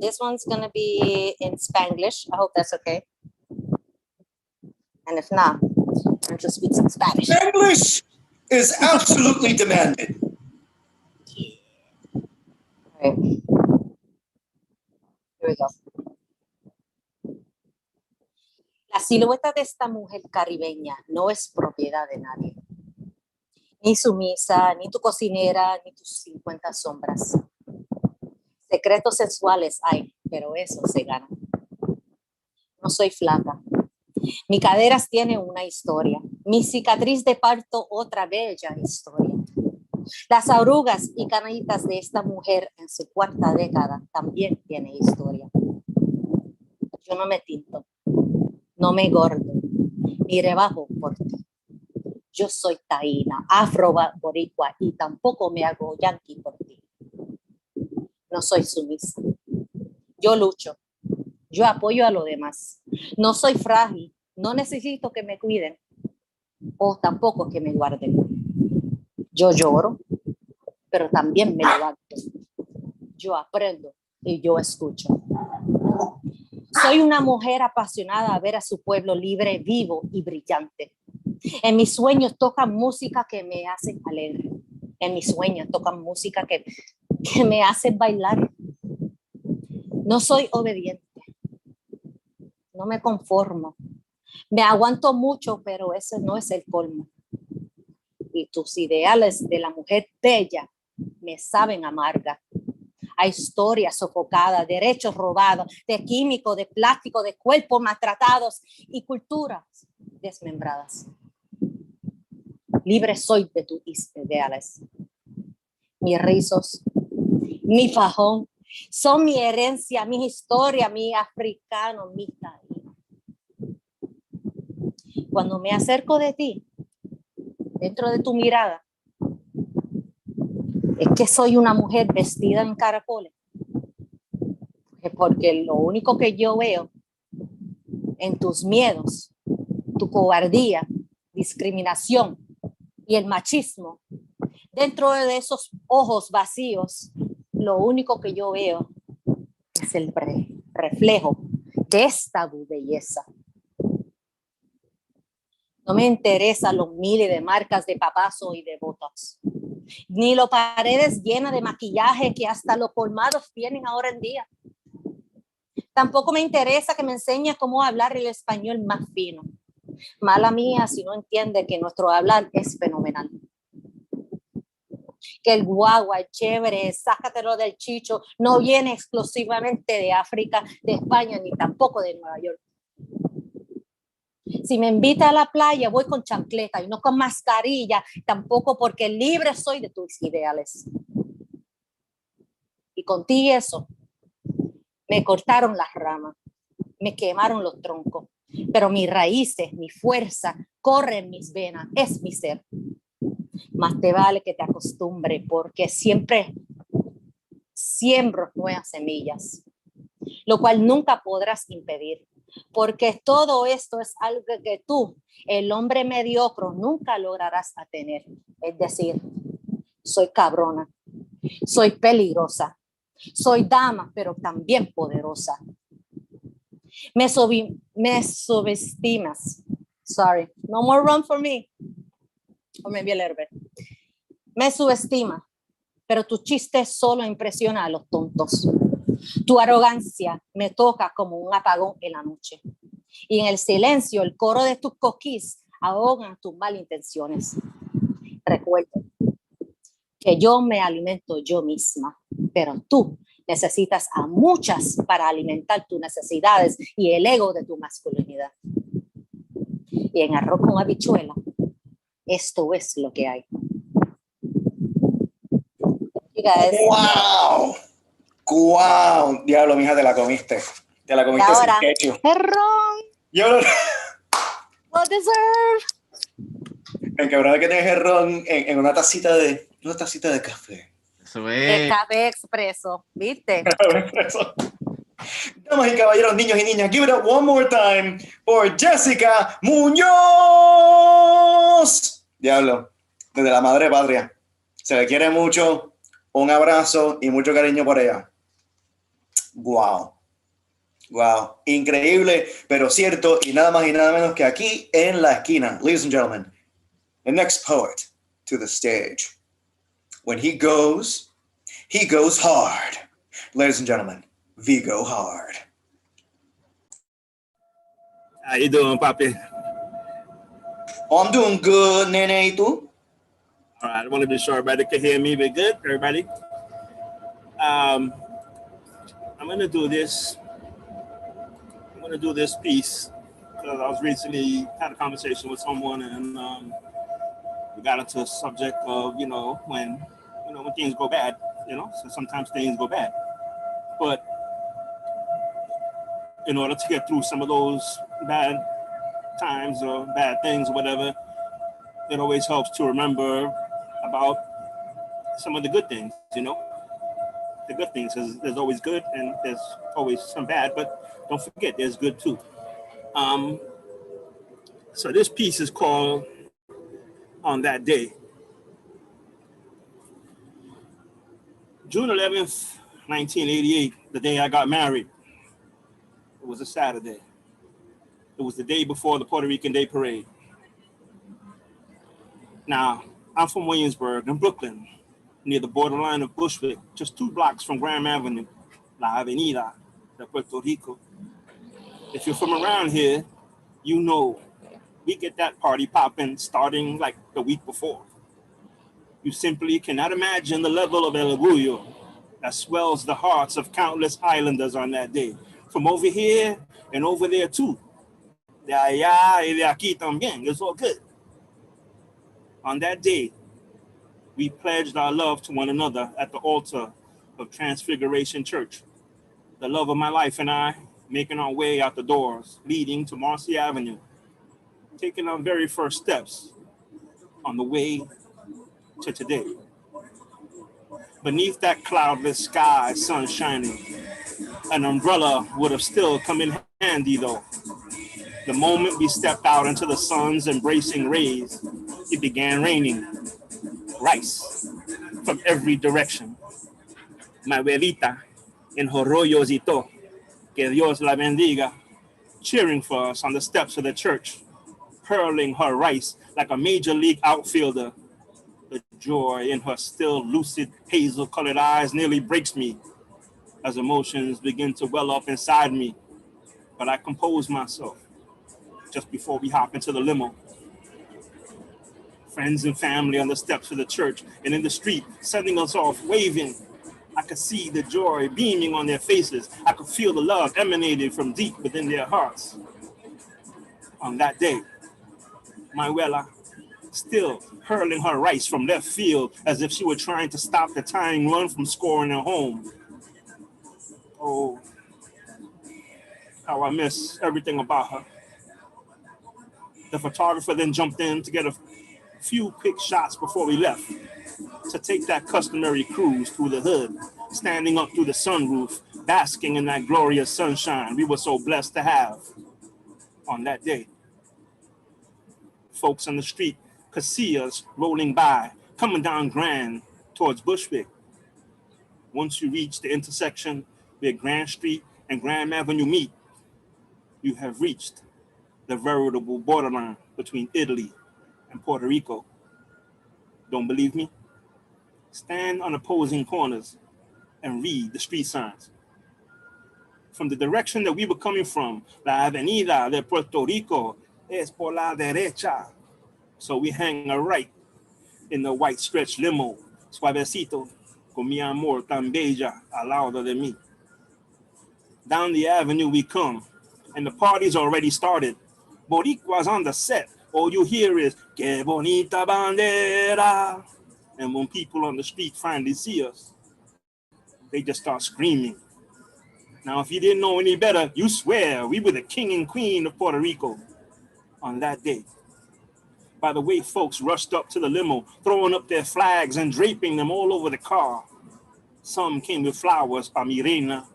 This one's gonna be in Spanglish. I hope that's okay. And if not, learn to speak some Spanish. English is absolutely demanded. All right. Here we go. La silueta de esta mujer caribeña no es propiedad de nadie. Ni sumisa, ni tu cocinera, ni tus 50 sombras. Secretos sexuales hay, pero eso se gana. No soy flaca. Mi caderas tienen una historia. Mi cicatriz de parto otra bella historia. Las arrugas y canitas de esta mujer en su 4ª década también tienen historia. Yo no me tinto, no me gordo, ni rebajo por ti. Yo soy taína, afro-boricua y tampoco me hago yanqui por ti. No soy sumisa. Yo lucho. Yo apoyo a los demás. No soy frágil. No necesito que me cuiden. o tampoco que me guarden. Yo lloro, pero también me levanto. Yo aprendo y yo escucho. Soy una mujer apasionada a ver a su pueblo libre, vivo y brillante. En mis sueños tocan música que me hace alegre. En mis sueños tocan música que me hace bailar. No soy obediente. No me conformo. Me aguanto mucho, pero ese no es el colmo. Y tus ideales de la mujer bella me saben amarga. Hay historias sofocadas, derechos robados, de químicos, de plástico, de cuerpos maltratados y culturas desmembradas. Libre soy de tus ideales. Mis rizos, mi fajón, son mi herencia, mi historia, mi africano, mi taíno. Cuando me acerco de ti, dentro de tu mirada, es que soy una mujer vestida en caracoles. Porque lo único que yo veo en tus miedos, tu cobardía, discriminación y el machismo, dentro de esos ojos vacíos, lo único que yo veo es el reflejo de esta belleza. No me interesan los miles de marcas de papazo y de botox, ni las paredes llenas de maquillaje que hasta los colmados tienen ahora en día. Tampoco me interesa que me enseñe cómo hablar el español más fino. Mala mía si no entiende que nuestro hablar es fenomenal. Que el guagua, el chévere, sácatelo del chicho, no viene exclusivamente de África, de España, ni tampoco de Nueva York. Si me invita a la playa, voy con chancleta y no con mascarilla, tampoco porque libre soy de tus ideales. Y contigo eso, me cortaron las ramas, me quemaron los troncos, pero mis raíces, mi fuerza, corre en mis venas, es mi ser. Más te vale que te acostumbre, porque siempre siembro nuevas semillas, lo cual nunca podrás impedir, porque todo esto es algo que tú, el hombre mediocre, nunca lograrás tener. Es decir, soy cabrona, soy peligrosa, soy dama, pero también poderosa. Me subestimas. Sorry, no more run for me. Or maybe a little bit. Me subestima, pero tu chiste solo impresiona a los tontos. Tu arrogancia me toca como un apagón en la noche. Y en el silencio, el coro de tus coquís ahogan tus malintenciones. Recuerda que yo me alimento yo misma, pero tú necesitas a muchas para alimentar tus necesidades y el ego de tu masculinidad. Y en arroz con habichuela, esto es lo que hay. ¡Wow! ¡Wow! Diablo, mija, te la comiste. Te la comiste sin ketchup. Errón. Yo no... Well deserved. Me encabrona que tienes el ron en una tacita de café. Eso De es. café expreso, ¿viste? Damas y caballeros, niños y niñas, give it up one more time for Jessica Muñoz. Diablo, desde la madre patria. Se le quiere mucho, un abrazo y mucho cariño por ella. Wow. Wow, increíble, pero cierto, y nada más y nada menos que aquí en la esquina. Ladies and gentlemen, the next poet to the stage. When he goes hard. Ladies and gentlemen, we go hard. How you doing, Papi? Oh, I'm doing good, Nene, ¿y tú? All right, I want to be sure everybody can hear me. Be good, everybody. I'm gonna do this. I'm gonna do this piece because I was recently had a conversation with someone, and we got into a subject of when things go bad. So sometimes things go bad, but in order to get through some of those bad times or bad things or whatever, it always helps to remember about some of the good things, the good things. There's always good and there's always some bad, but don't forget there's good too. So this piece is called on that day. June 11th, 1988, the day I got married. It was a Saturday. It was the day before the Puerto Rican Day Parade. Now, I'm from Williamsburg in Brooklyn, near the borderline of Bushwick, just 2 blocks from Graham Avenue, La Avenida de Puerto Rico. If you're from around here, you know we get that party popping starting like the week before. You simply cannot imagine the level of el orgullo that swells the hearts of countless islanders on that day. From over here and over there too. De allá y de aquí también. It's all good. On that day, we pledged our love to one another at the altar of Transfiguration Church. The love of my life and I making our way out the doors leading to Marcy Avenue, taking our very first steps on the way to today. Beneath that cloudless sky, sun shining, an umbrella would have still come in handy though. The moment we stepped out into the sun's embracing rays, it began raining rice from every direction. My abuelita en her rollosito, que Dios la bendiga, cheering for us on the steps of the church, hurling her rice like a major league outfielder. The joy in her still lucid hazel-colored eyes nearly breaks me as emotions begin to well up inside me. But I compose myself just before we hop into the limo. Friends and family on the steps of the church and in the street, sending us off, waving. I could see the joy beaming on their faces. I could feel the love emanating from deep within their hearts. On that day, my abuela, still hurling her rice from left field as if she were trying to stop the tying run from scoring at home. Oh, how I miss everything about her. The photographer then jumped in to get a few quick shots before we left to take that customary cruise through the hood, standing up through the sunroof, basking in that glorious sunshine we were so blessed to have on that day. Folks on the street could see us rolling by, coming down Grand towards Bushwick. Once you reach the intersection where Grand Street and Graham Avenue meet, you have reached the veritable borderline between Italy and Puerto Rico. Don't believe me? Stand on opposing corners and read the street signs. From the direction that we were coming from, La Avenida de Puerto Rico es por la derecha. So we hang a right in the white stretch limo, suavecito, con mi amor tan bella al lado de mí. Down the avenue we come, and the party's already started. Boricua's on the set. All you hear is, que bonita bandera. And when people on the street finally see us, they just start screaming. Now, if you didn't know any better, you swear we were the king and queen of Puerto Rico on that day. By the way, folks rushed up to the limo, throwing up their flags and draping them all over the car. Some came with flowers pa mi reina,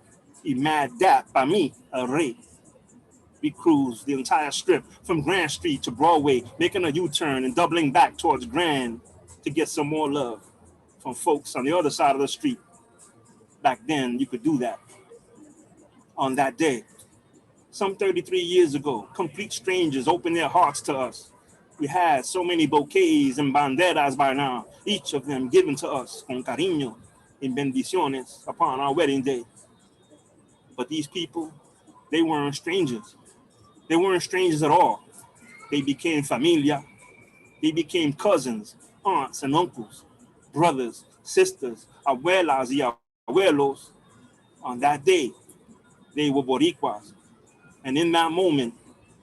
y mad dap pa mi, el rey. We cruised the entire strip from Grand Street to Broadway, making a U-turn and doubling back towards Grand to get some more love from folks on the other side of the street. Back then, you could do that. On that day, some 33 years ago, complete strangers opened their hearts to us. We had so many bouquets and banderas by now, each of them given to us con cariño and bendiciones upon our wedding day. But these people, they weren't strangers. They weren't strangers at all. They became familia. They became cousins, aunts and uncles, brothers, sisters, abuelas y abuelos. On that day, they were Boricuas. And in that moment,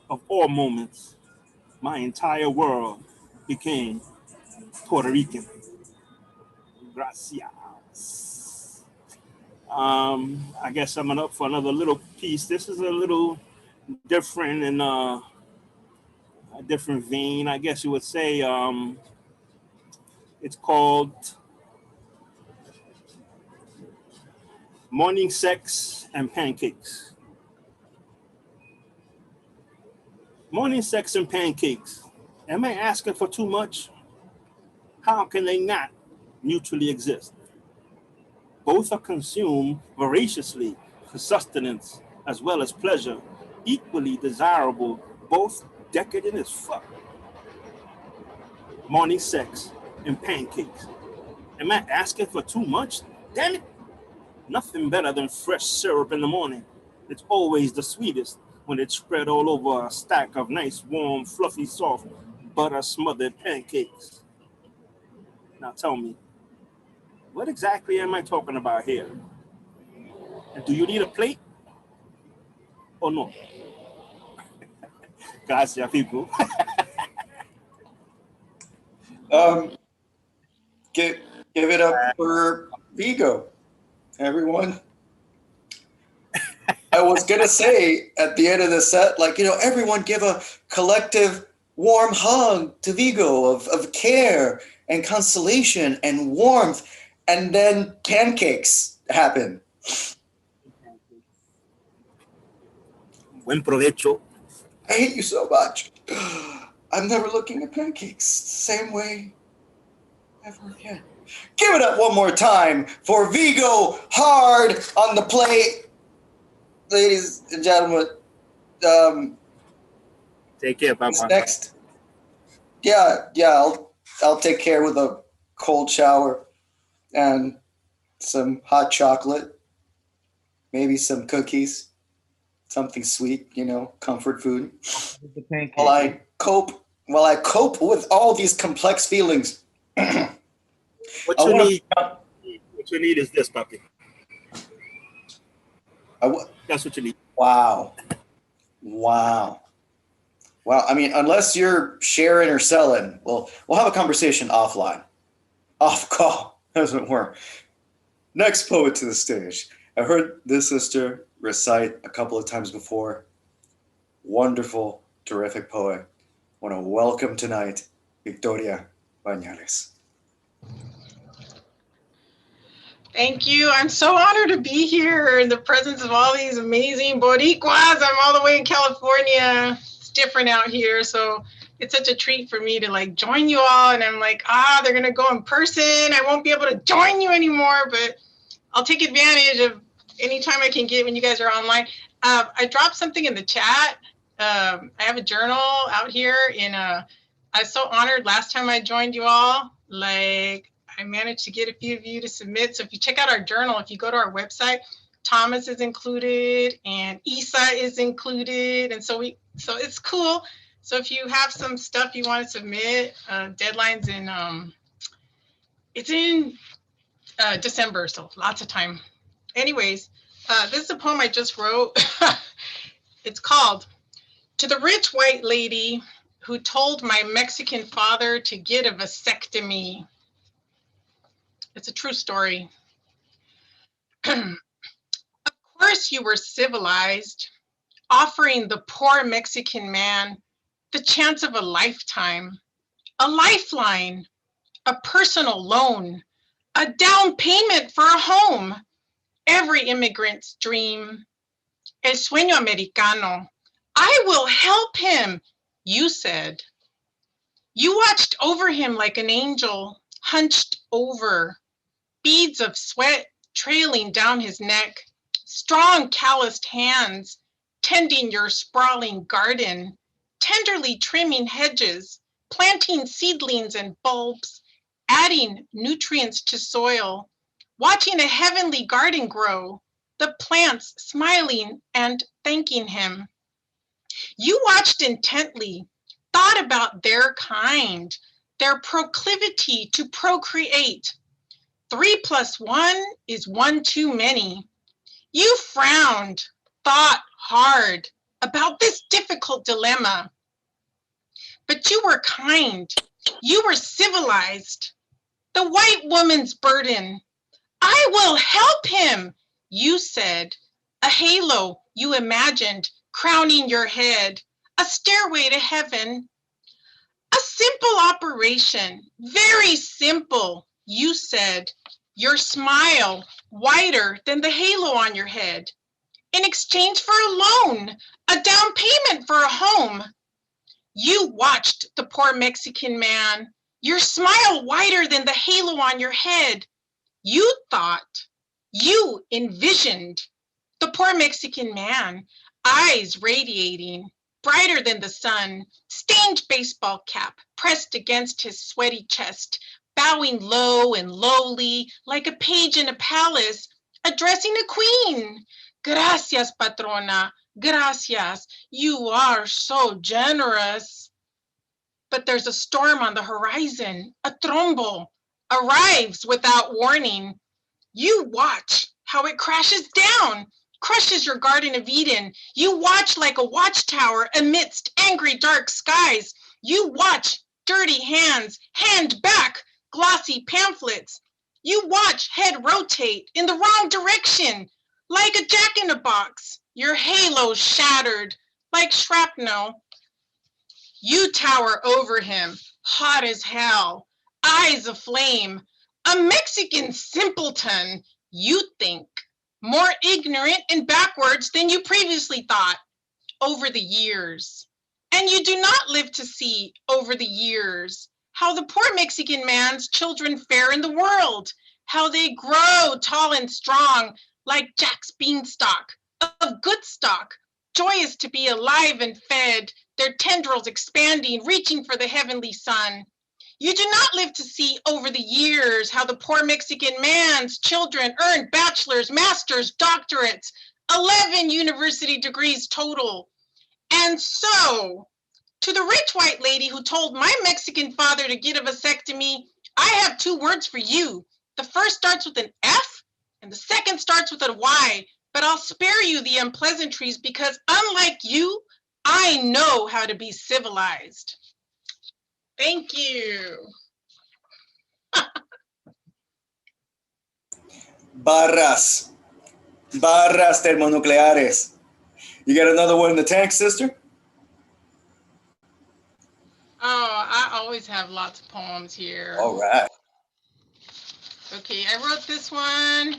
of all moments, my entire world became Puerto Rican. Gracias. I guess I'm up for another little piece. This is a little different in a different vein, I guess you would say. It's called Morning Sex and Pancakes. Morning sex and pancakes. Am I asking for too much? How can they not mutually exist? Both are consumed voraciously for sustenance as well as pleasure, equally desirable, both decadent as fuck. Morning sex and pancakes. Am I asking for too much? Damn it! Nothing better than fresh syrup in the morning. It's always the sweetest when it's spread all over a stack of nice, warm, fluffy, soft, butter-smothered pancakes. Now tell me, what exactly am I talking about here? And do you need a plate or no? Gracias, people. Give it up for Vigo, everyone. I was gonna say at the end of the set, like, everyone give a collective warm hug to Vigo of care and consolation and warmth, and then pancakes happen. Buen provecho. I hate you so much. I'm never looking at pancakes the same way ever again. Give it up one more time for Vigo Hard on the plate. Ladies and gentlemen, Take care, Papa. next. Yeah, I'll take care with a cold shower and some hot chocolate, maybe some cookies, something sweet, comfort food. While I cope with all these complex feelings. What you need is this, puppy. That's what you need. Wow. Well, I mean, unless you're sharing or selling, we'll have a conversation offline. Off call, as it were. Next poet to the stage. I've heard this sister recite a couple of times before. Wonderful, terrific poet. I want to welcome tonight Victoria Bañales. Thank you. I'm so honored to be here in the presence of all these amazing Boricuas. I'm all the way in California. It's different out here, so it's such a treat for me to join you all. And I'm like, they're gonna go in person. I won't be able to join you anymore, but I'll take advantage of any time I can get when you guys are online. I dropped something in the chat. I have a journal out here I was so honored last time I joined you all. I managed to get a few of you to submit. So if you check out our journal, if you go to our website, Thomas is included and Isa is included. And so it's cool. So if you have some stuff you want to submit, deadlines it's in December, so lots of time. Anyways, this is a poem I just wrote. It's called "To the Rich White Lady Who Told My Mexican Father to Get a Vasectomy." It's a true story. Of course you were civilized, offering the poor Mexican man the chance of a lifetime, a lifeline, a personal loan, a down payment for a home, every immigrant's dream. El sueño americano. I will help him, you said. You watched over him like an angel, hunched over, beads of sweat trailing down his neck, strong calloused hands tending your sprawling garden, tenderly trimming hedges, planting seedlings and bulbs, adding nutrients to soil, watching a heavenly garden grow, the plants smiling and thanking him. You watched intently, thought about their kind, their proclivity to procreate. 3 + 1 is 1 too many. You frowned, thought hard about this difficult dilemma. But you were kind, you were civilized. The white woman's burden. I will help him, you said. A halo you imagined crowning your head, a stairway to heaven. A simple operation, very simple, you said. Your smile whiter than the halo on your head. In exchange for a loan, a down payment for a home. You watched the poor Mexican man, Your smile wider than the halo on your head. You thought, you envisioned the poor Mexican man, eyes radiating, brighter than the sun, stained baseball cap pressed against his sweaty chest, bowing low and lowly like a page in a palace, addressing a queen. Gracias, patrona, gracias, you are so generous. But there's a storm on the horizon, a trombo, arrives without warning. You watch how it crashes down, crushes your Garden of Eden. You watch like a watchtower amidst angry dark skies. You watch dirty hands hand back glossy pamphlets. You watch head rotate in the wrong direction, like a jack-in-a-box. Your halo shattered like shrapnel. You tower over him, hot as hell, eyes aflame, a Mexican simpleton, you think, more ignorant and backwards than you previously thought over the years. And you do not live to see over the years how the poor Mexican man's children fare in the world, how they grow tall and strong like Jack's beanstalk, of good stock, joyous to be alive and fed, their tendrils expanding, reaching for the heavenly sun. You do not live to see over the years how the poor Mexican man's children earn bachelor's, master's, doctorates, 11 university degrees total. And so, to the rich white lady who told my Mexican father to get a vasectomy, I have 2 words for you. The first starts with an F, and the second starts with a Y. But I'll spare you the unpleasantries because, unlike you, I know how to be civilized. Thank you. Barras. Barras termonucleares. You got another one in the tank, sister? Oh, I always have lots of poems here. All right. Okay, I wrote this one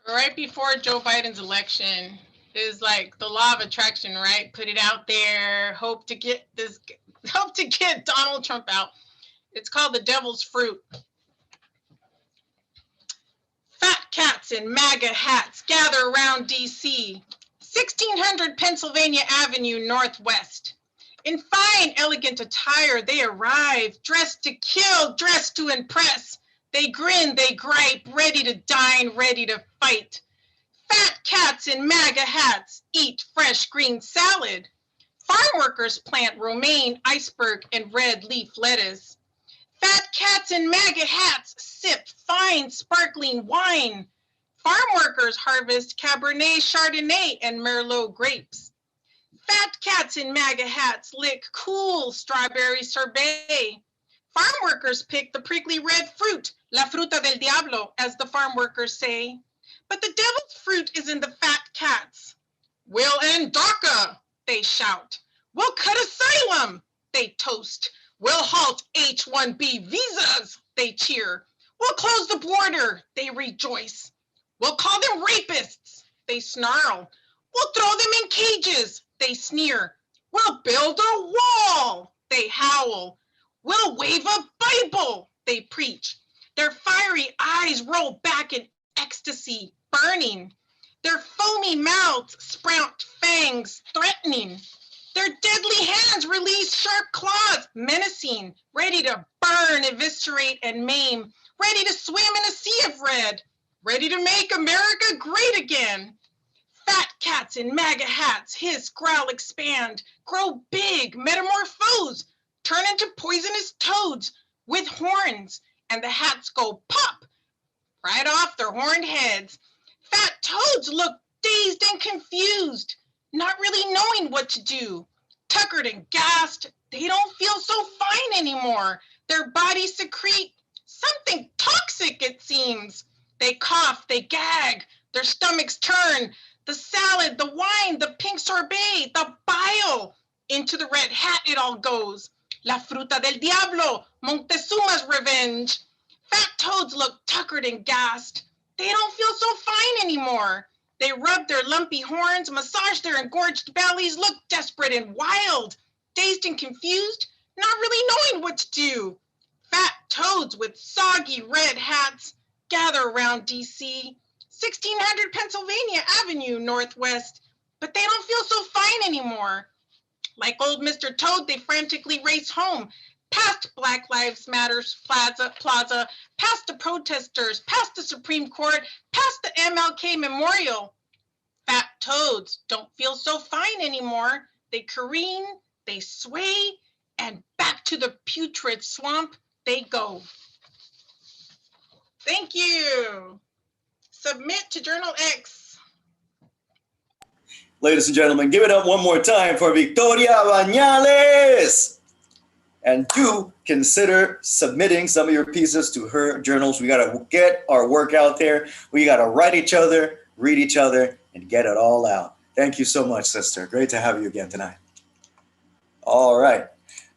right before Joe Biden's election. Is like the law of attraction, right? Put it out there, hope to get Donald Trump out. It's called The Devil's Fruit. Fat cats in MAGA hats gather around DC, 1600 Pennsylvania Avenue Northwest. In fine, elegant attire, they arrive, dressed to kill, dressed to impress. They grin, they gripe, ready to dine, ready to fight. Fat cats in MAGA hats eat fresh green salad. Farm workers plant romaine, iceberg, and red leaf lettuce. Fat cats in MAGA hats sip fine sparkling wine. Farm workers harvest Cabernet, Chardonnay, and Merlot grapes. Fat cats in MAGA hats lick cool strawberry sorbet. Farm workers pick the prickly red fruit, la fruta del diablo, as the farm workers say. But the devil's fruit is in the fat cats. We'll end DACA, they shout. We'll cut asylum, they toast. We'll halt H-1B visas, they cheer. We'll close the border, they rejoice. We'll call them rapists, they snarl. We'll throw them in cages, they sneer. We'll build a wall, they howl. We'll wave a Bible, they preach. Their fiery eyes roll back in ecstasy, burning. Their foamy mouths sprout fangs, threatening. Their deadly hands release sharp claws, menacing, ready to burn, eviscerate, and maim, ready to swim in a sea of red, ready to make America great again. Fat cats in MAGA hats hiss, growl, expand, grow big, metamorphose, turn into poisonous toads with horns, and the hats go pop right off their horned heads. Fat toads look dazed and confused, not really knowing what to do. Tuckered and gassed, they don't feel so fine anymore. Their bodies secrete something toxic, it seems. They cough, they gag, their stomachs turn. The salad, the wine, the pink sorbet, the bile. Into the red hat it all goes. La fruta del diablo, Montezuma's revenge. Fat toads look tuckered and gassed. They don't feel so fine anymore. They rub their lumpy horns, massage their engorged bellies, look desperate and wild, dazed and confused, not really knowing what to do. Fat toads with soggy red hats gather around DC, 1600 Pennsylvania Avenue Northwest, but they don't feel so fine anymore. Like old Mr. Toad, they frantically race home, past Black Lives Matters Plaza, past the protesters, past the Supreme Court, past the MLK Memorial. Fat toads don't feel so fine anymore. They careen, they sway, and back to the putrid swamp they go. Thank you. Submit to Journal X. Ladies and gentlemen, give it up one more time for Victoria Bañales. And do consider submitting some of your pieces to her journals. We got to get our work out there. We got to write each other, read each other, and get it all out. Thank you so much, sister. Great to have you again tonight. All right.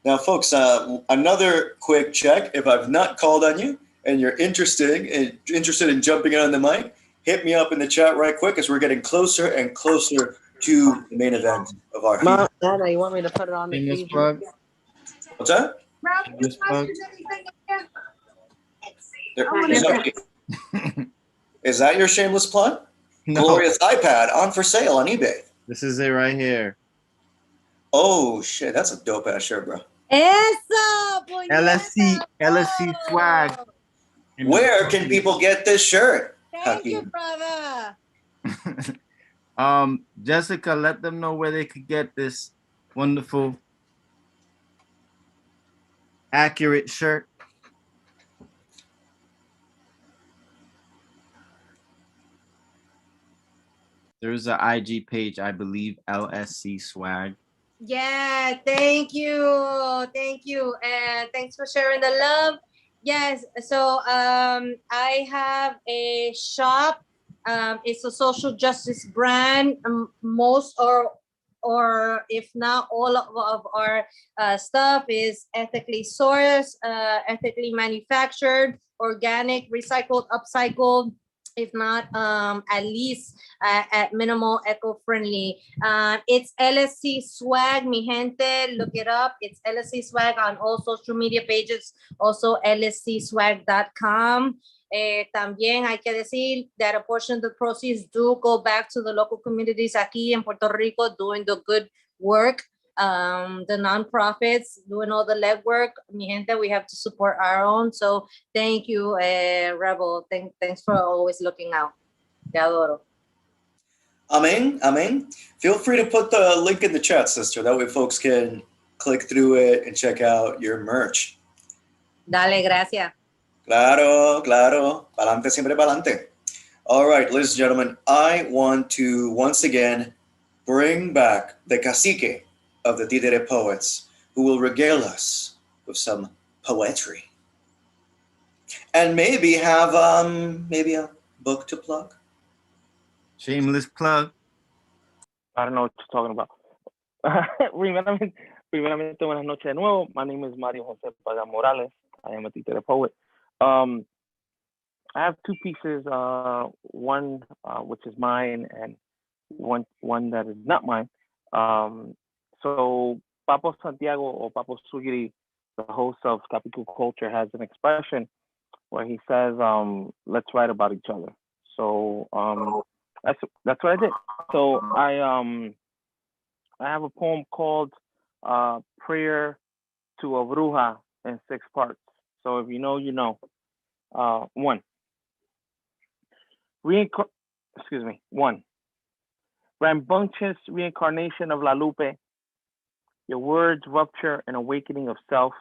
Now, folks, another quick check. If I've not called on you and you're interested in jumping in on the mic, hit me up in the chat right quick as we're getting closer and closer to the main event of our Mom, Nana, you want me to put it on the Shameless TV? plug. What's that? Shameless plug. Is that your shameless plug? No, Glorious iPad on for sale on eBay. this is it right here. Oh shit, that's a dope ass shirt, bro. Eso, LSC swag. Where can people get this shirt? Thank you, Hakeem? brother. Jessica, let them know where they could get this wonderful, accurate shirt. There's an IG page, I believe, LSC swag. Yeah, thank you. Thank you. And thanks for sharing the love. Yes, so I have a shop. It's a social justice brand. Most or if not all of our stuff is ethically sourced, ethically manufactured, organic, recycled, upcycled. If not, at least at minimal eco-friendly. It's LSC Swag, mi gente. Look it up. It's LSC Swag on all social media pages. Also, lscswag.com. También hay que decir that a portion of the proceeds do go back to the local communities aquí in Puerto Rico doing the good work. The nonprofits doing all the legwork. Mi gente, we have to support our own. So thank you, Rebel. Thanks for always looking out. Te adoro. Amen, amen. Feel free to put the link in the chat, sister. That way folks can click through it and check out your merch. Dale, gracias. Claro, claro. Pa'lante, siempre pa'lante. All right, ladies and gentlemen, I want to once again bring back the cacique of the Títere poets, who will regale us with some poetry. And maybe have maybe a book to plug. Shameless plug. I don't know what you're talking about. Primeramente, buenas noches de nuevo. My name is Mario Jose Pagan Morales. I am a Títere poet. I have two pieces, one which is mine and one that is not mine. So Papo Santiago or Papo Sugiri, the host of Capicu Culture, has an expression where he says, let's write about each other. So that's what I did. So I have a poem called Prayer to a Bruja in 6 parts. So if you know, you know. 1. 1. Rambunctious reincarnation of La Lupe. Your words rupture an awakening of self.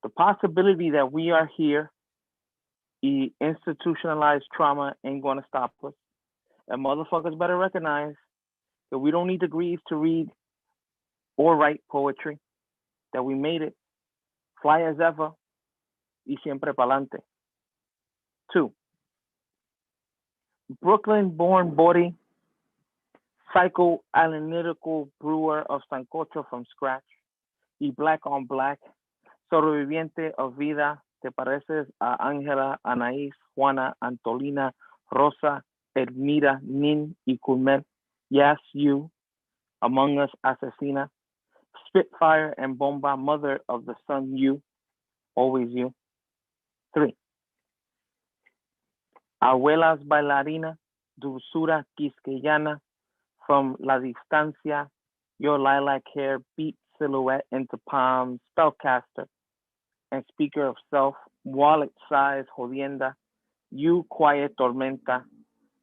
The possibility that we are here, institutionalized trauma ain't gonna stop us. And motherfuckers better recognize that we don't need degrees to read or write poetry, that we made it, fly as ever, y siempre pa'lante. 2. Brooklyn-born body, psychoanalytical brewer of sancocho from scratch, y black on black, sobreviviente of vida, te pareces a Ángela, Anaís, Juana, Antolina, Rosa, Edmira, Nin, y Culmet. Yes, you, among us, asesina, Spitfire and Bomba, mother of the sun, you, always you. 3. Abuelas bailarinas, dulzura quisqueyana, from la distancia, your lilac hair beat silhouette into palms, spellcaster, and speaker of self, wallet size jodienda, you quiet tormenta,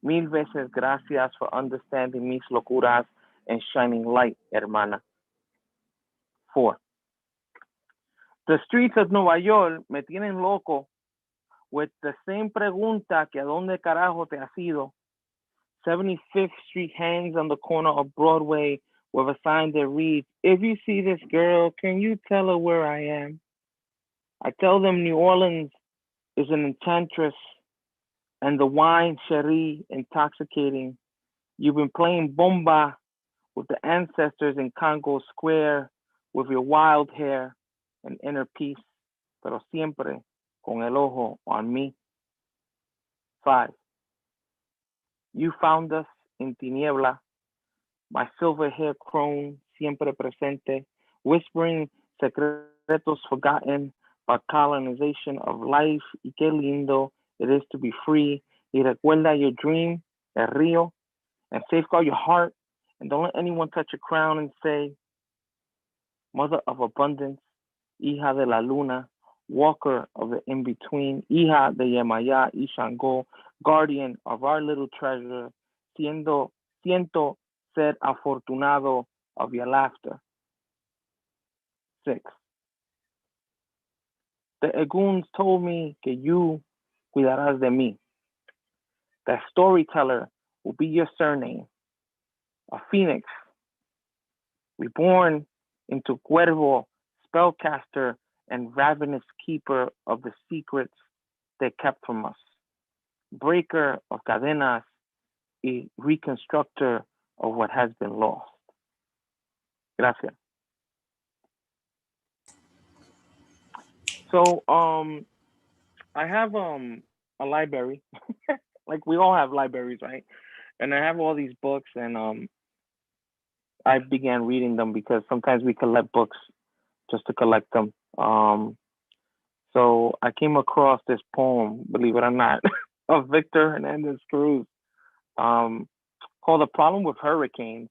mil veces gracias for understanding mis locuras and shining light, hermana. 4. The streets of Nueva York me tienen loco with the same pregunta que a dónde carajo te has ido. 75th Street hangs on the corner of Broadway with a sign that reads, if you see this girl, can you tell her where I am? I tell them New Orleans is an enchantress and the wine sherry intoxicating. You've been playing bomba with the ancestors in Congo Square with your wild hair and inner peace, pero siempre con el ojo on me. 5. You found us in tiniebla, my silver hair crone siempre presente, whispering secretos forgotten about colonization of life y qué lindo it is to be free. Y recuerda your dream, el río, and safeguard your heart, and don't let anyone touch your crown and say, Mother of abundance, hija de la luna, walker of the in-between, hija de Yemaya y Shango, guardian of our little treasure, siento ser afortunado of your laughter. 6. The Eguns told me que you cuidarás de mí. That storyteller will be your surname. A phoenix, reborn into Cuervo, spellcaster, and ravenous keeper of the secrets they kept from us. Breaker of cadenas, a reconstructor of what has been lost. Gracias. So, I have a library, like we all have libraries, right? And I have all these books, and I began reading them because sometimes we collect books just to collect them. So I came across this poem, believe it or not, of Victor Hernandez Cruz, called "The Problem with Hurricanes,"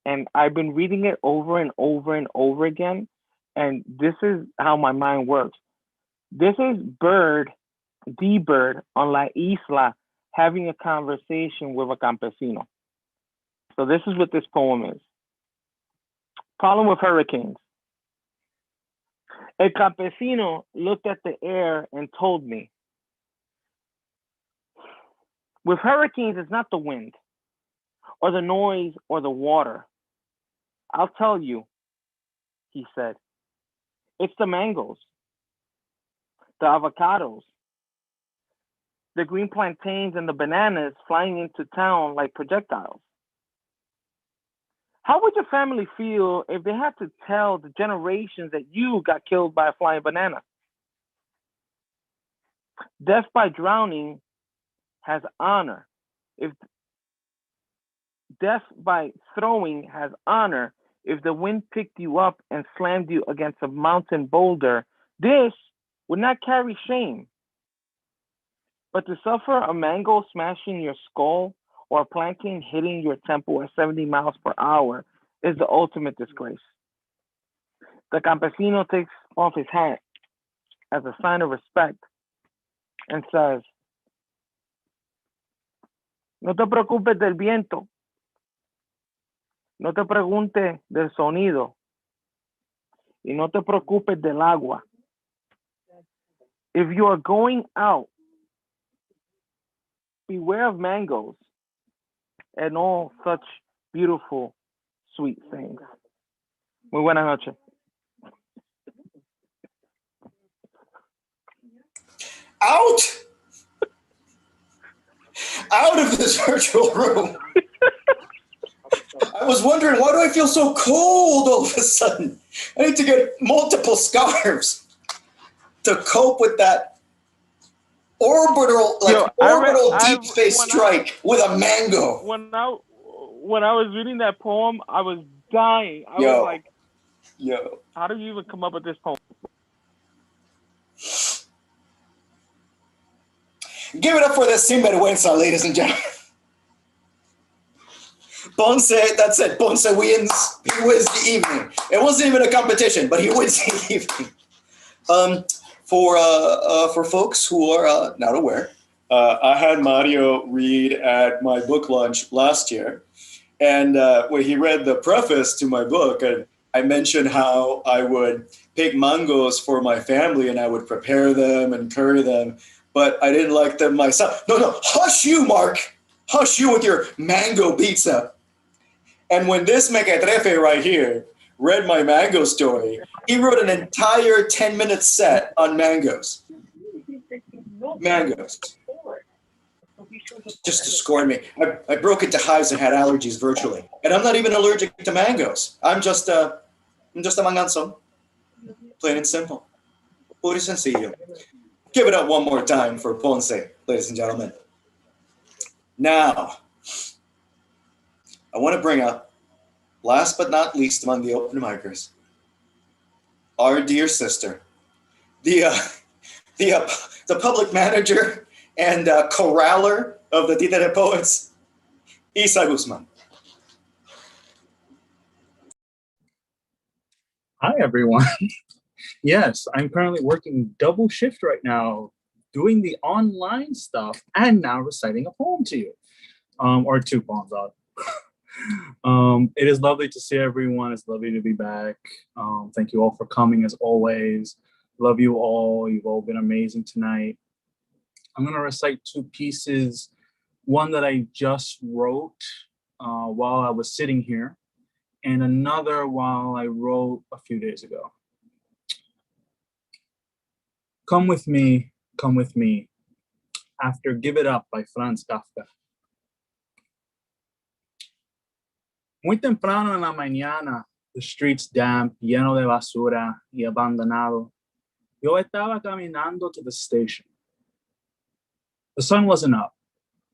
and I've been reading it over and over and over again. And this is how my mind works. This is the bird on La Isla, having a conversation with a campesino. So this is what this poem is. Problem with hurricanes. El campesino looked at the air and told me, with hurricanes, it's not the wind or the noise or the water. I'll tell you, he said, it's the mangoes, the avocados, the green plantains, and the bananas flying into town like projectiles. How would your family feel if they had to tell the generations that you got killed by a flying banana? Death by drowning has honor. If death by throwing has honor, if the wind picked you up and slammed you against a mountain boulder, this would not carry shame. But to suffer a mango smashing your skull or a plantain hitting your temple at 70 miles per hour is the ultimate disgrace. The campesino takes off his hat as a sign of respect and says, no te preocupes del viento, no te preguntes del sonido, y no te preocupes del agua. If you are going out, beware of mangoes and all such beautiful, sweet things. Muy buenas noches. Out! Out of this virtual room. I was wondering, why do I feel so cold all of a sudden? I need to get multiple scarves to cope with that orbital deep space strike with a mango. When I was reading that poem, I was dying. I was like, how do you even come up with this poem? Give it up for this sinvergüenza, ladies and gentlemen. Ponce, that's it. Ponce wins. He wins the evening. It wasn't even a competition, but he wins the evening. For folks who are not aware, I had Mario read at my book launch last year, and when he read the preface to my book, and I mentioned how I would pick mangoes for my family and I would prepare them and curry them, but I didn't like them myself. No, hush you, Mark. Hush you with your mango pizza. And when this mequetrefe right here read my mango story, he wrote an entire 10-minute set on mangoes. Mangoes. Just to scorn me. I broke into hives and had allergies virtually. And I'm not even allergic to mangoes. I'm just a manganzón. Plain and simple. Puro y sencillo. Give it up one more time for Ponce, ladies and gentlemen. Now, I want to bring up, last but not least among the open micers, our dear sister, the public manager and corraller of the Títere Poets, Isa Guzman. Hi, everyone. Yes, I'm currently working double shift right now, doing the online stuff and now reciting a poem to you, or two poems out. It is lovely to see everyone. It's lovely to be back. Thank you all for coming as always. Love you all. You've all been amazing tonight. I'm going to recite two pieces, one that I just wrote while I was sitting here, and another while I wrote a few days ago. Come with me, after Give It Up by Franz Kafka. Muy temprano en la mañana, the streets damp, lleno de basura y abandonado. Yo estaba caminando to the station. The sun wasn't up,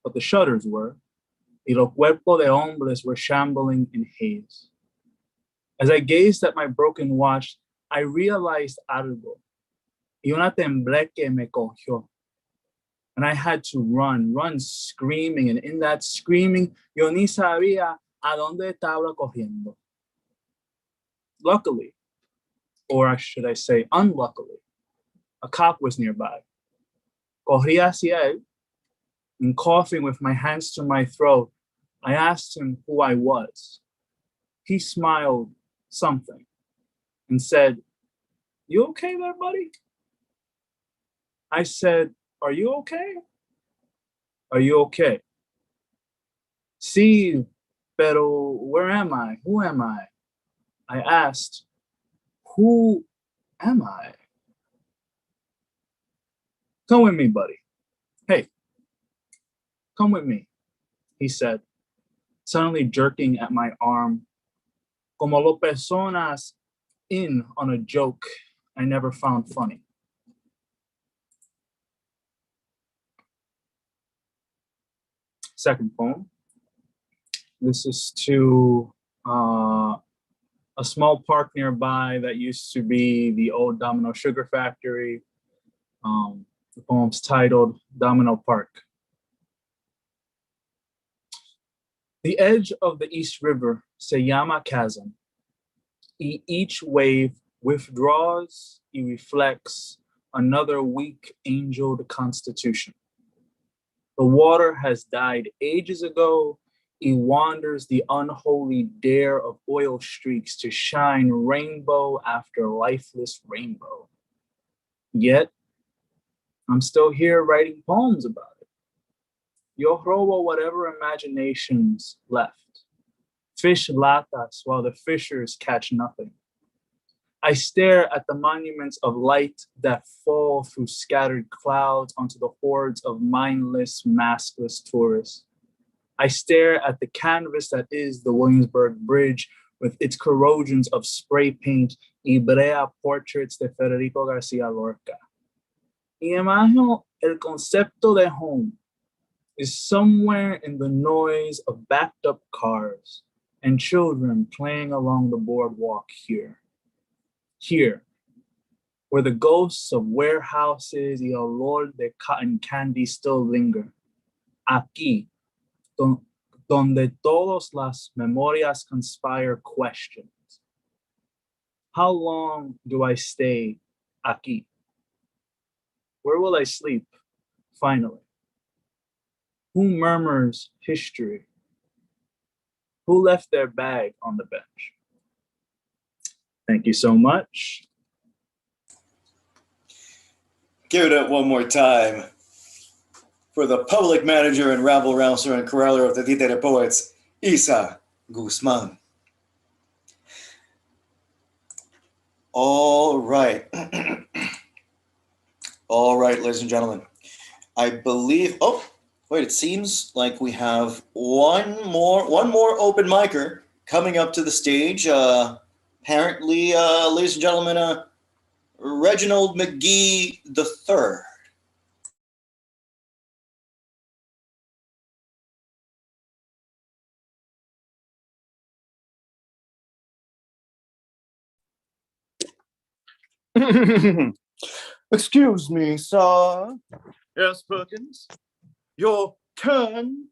but the shutters were, y los cuerpos de hombres were shambling in haze. As I gazed at my broken watch, I realized algo, y una tembleque me cogió. And I had to run screaming, and in that screaming, yo ni sabía a dónde estaba corriendo. Luckily, or should I say unluckily, a cop was nearby. Corrí hacia él, and coughing with my hands to my throat, I asked him who I was. He smiled something and said, "You okay there, buddy?" I said, "Are you okay? Are you okay?" Sí, pero where am I? Who am I? I asked, "Who am I?" Come with me, buddy. Hey, come with me, he said, suddenly jerking at my arm. Como lo personas in on a joke I never found funny. Second poem. This is to a small park nearby that used to be the old Domino Sugar Factory. The poem's titled Domino Park. The edge of the East River se llama chasm. Each wave withdraws, it reflects another weak angeled constitution. The water has died ages ago. It wanders the unholy dare of oil streaks to shine rainbow after lifeless rainbow. Yet, I'm still here writing poems about it. Yo robo whatever imagination's left. Fish latas while the fishers catch nothing. I stare at the monuments of light that fall through scattered clouds onto the hordes of mindless, maskless tourists. I stare at the canvas that is the Williamsburg Bridge with its corrosions of spray paint y brea portraits de Federico Garcia Lorca. Y imagino el concepto de home is somewhere in the noise of backed up cars and children playing along the boardwalk here. Here, where the ghosts of warehouses y olor de cotton candy still linger. Aquí, donde todas las memorias conspire questions. How long do I stay aquí? Where will I sleep, finally? Who murmurs history? Who left their bag on the bench? Thank you so much. Give it up one more time for the public manager and rabble-rouser and corraller of the Títere Poets, Isa Guzman. All right. All right, ladies and gentlemen. I believe, oh, wait, it seems like we have one more open micer coming up to the stage. Apparently, ladies and gentlemen, Reginald McGee III. Excuse me, sir. Yes, Perkins. Your turn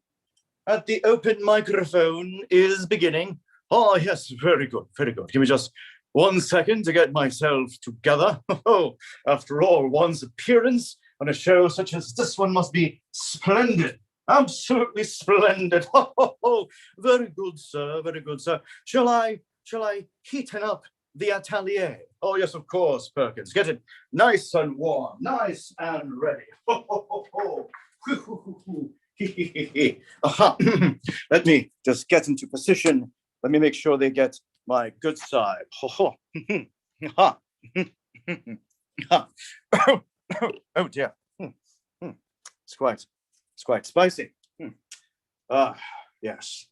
at the open microphone is beginning. Oh, yes, very good, very good. Give me just 1 second to get myself together. Oh, after all, one's appearance on a show such as this one must be splendid. Absolutely splendid. Oh, very good, sir, very good, sir. Shall I heaten up the atelier? Oh, yes, of course, Perkins. Get it nice and warm, nice and ready. Let me just get into position. Let me make sure they get my good side. Oh dear. It's quite spicy. Yes.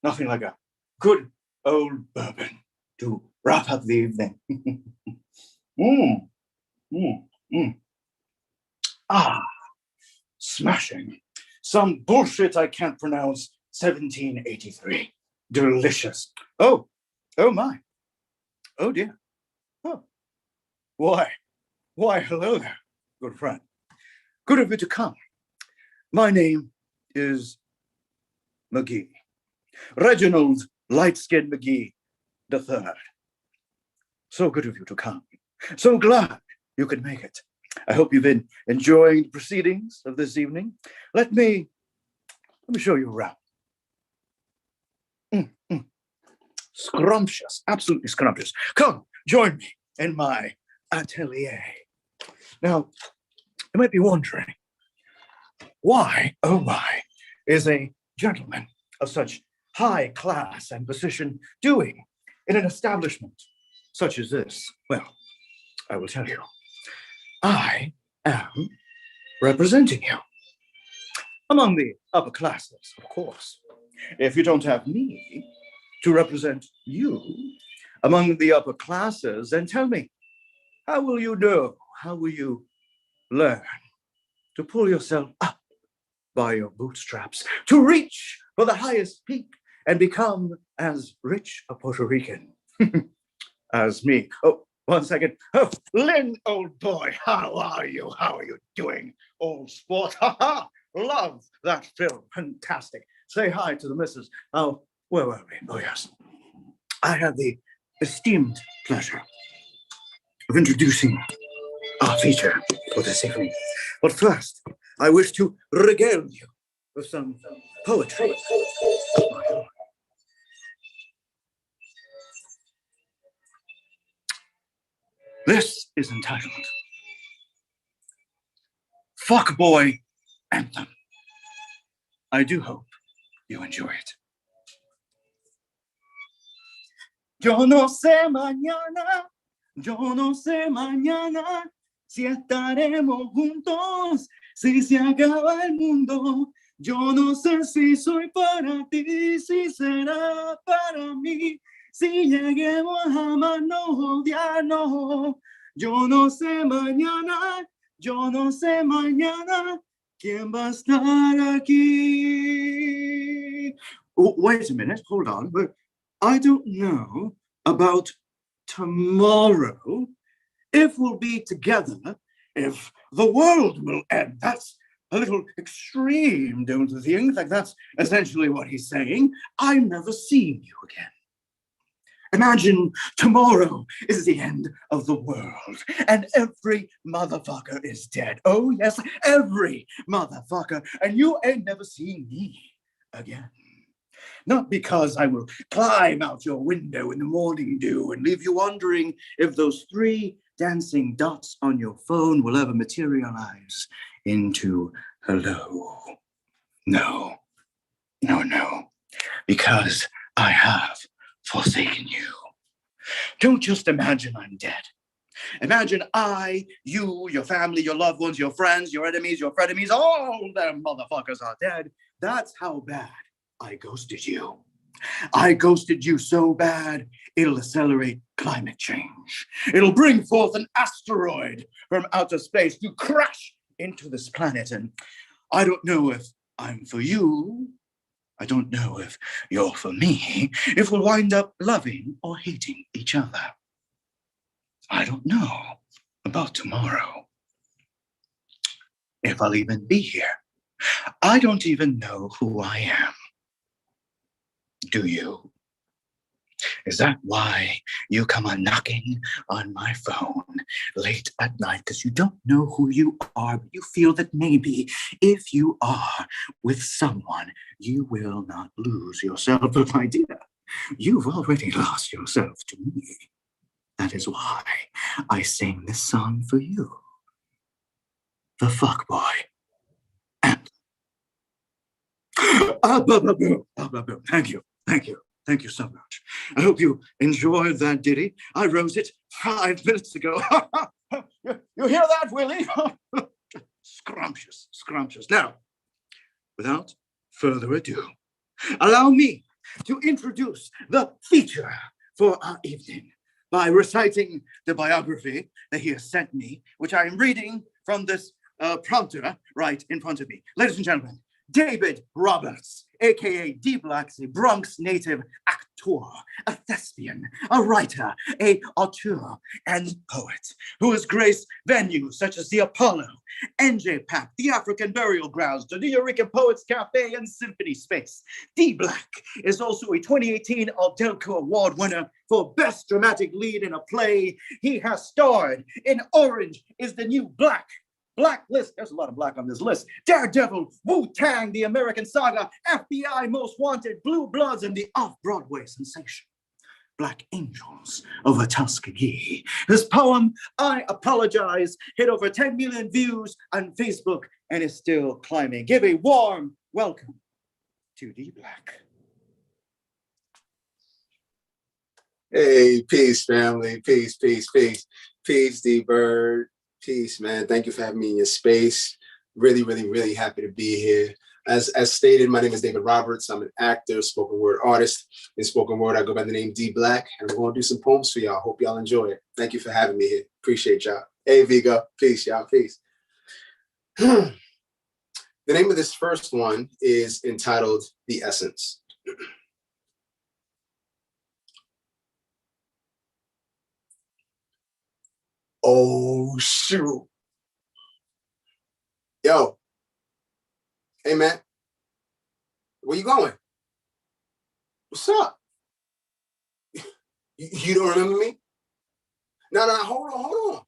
Nothing like a good old bourbon to wrap up the evening. Smashing. Some bullshit I can't pronounce. 1783. Delicious. Oh my. Oh dear. Oh. Why, hello there, good friend. Good of you to come. My name is McGee. Reginald Light-Skinned McGee III. So good of you to come. So glad you could make it. I hope you've been enjoying the proceedings of this evening. Let me show you around. Scrumptious, absolutely scrumptious. Come, join me in my atelier. Now, you might be wondering, why, oh my, is a gentleman of such high class and position doing in an establishment such as this? Well, I will tell you. I am representing you. Among the upper classes, of course. If you don't have me to represent you among the upper classes, then tell me, how will you know? How will you learn to pull yourself up by your bootstraps, to reach for the highest peak and become as rich a Puerto Rican as me? Oh, 1 second. Oh, Lynn, old boy, how are you? How are you doing, old sport? Ha ha! Love that film. Fantastic. Say hi to the missus. Oh, where were we? Oh, yes. I have the esteemed pleasure of introducing our feature for this evening. But first, I wish to regale you with some poetry. This is entitled Fuckboy Anthem. I do hope you enjoy it. Yo no sé mañana, si estaremos juntos, si se acaba el mundo. Yo no sé si soy para ti, si será para mí, si lleguemos a amarnos, odiarnos. Yo no sé mañana, quién va a estar aquí. Oh, wait a minute, hold on, but I don't know about tomorrow. if we'll be together, if the world will end. That's a little extreme, don't you think? Like, that's essentially what he's saying. I'm never seeing you again. Imagine tomorrow is the end of the world and every motherfucker is dead. Oh, yes, every motherfucker. And you ain't never seeing me again. Not because I will climb out your window in the morning dew and leave you wondering if those 3 dancing dots on your phone will ever materialize into hello. No, no, no, because I have forsaken you. Don't just imagine I'm dead. Imagine I, you, your family, your loved ones, your friends, your enemies, your frenemies, all them motherfuckers are dead. That's how bad I ghosted you. I ghosted you so bad, it'll accelerate climate change. It'll bring forth an asteroid from outer space to crash into this planet. And I don't know if I'm for you. I don't know if you're for me, if we'll wind up loving or hating each other. I don't know about tomorrow. If I'll even be here. I don't even know who I am. Do you? Is that why you come on knocking on my phone late at night? Because you don't know who you are, but you feel that maybe if you are with someone, you will not lose yourself. But my dear, you've already lost yourself to me. That is why I sing this song for you. The fuck boy. And thank you. Thank you. Thank you so much. I hope you enjoyed that ditty. I wrote it 5 minutes ago. You hear that, Willie? Scrumptious, scrumptious. Now, without further ado, allow me to introduce the feature for our evening by reciting the biography that he has sent me, which I am reading from this prompter right in front of me. Ladies and gentlemen, David Roberts, aka D Black, a Bronx native actor, a thespian, a writer, a auteur, and poet who has graced venues such as the Apollo, NJ-PAC, the African Burial Grounds, the New York Poets Cafe, and Symphony Space. D Black is also a 2018 Aldelco Award winner for Best Dramatic Lead in a Play. He has starred in Orange is the New Black, Blacklist, there's a lot of black on this list, Daredevil, Wu-Tang, The American Saga, FBI Most Wanted, Blue Bloods, and the off-Broadway sensation, Black Angels over Tuskegee. His poem, I Apologize, hit over 10 million views on Facebook and is still climbing. Give a warm welcome to D Black. Hey, peace, family. Peace, peace, peace. Peace, D-Bird. Peace, man. Thank you for having me in your space. Really, really, really happy to be here. As stated, my name is David Roberts. I'm an actor, spoken word artist. In spoken word, I go by the name D Black, and I'm going to do some poems for y'all. Hope y'all enjoy it. Thank you for having me here. Appreciate y'all. Hey, Vigo. Peace, y'all. Peace. The name of this first one is entitled The Essence. Oh, shoot. Yo. Hey, man. Where you going? What's up? You don't remember me? No, hold on.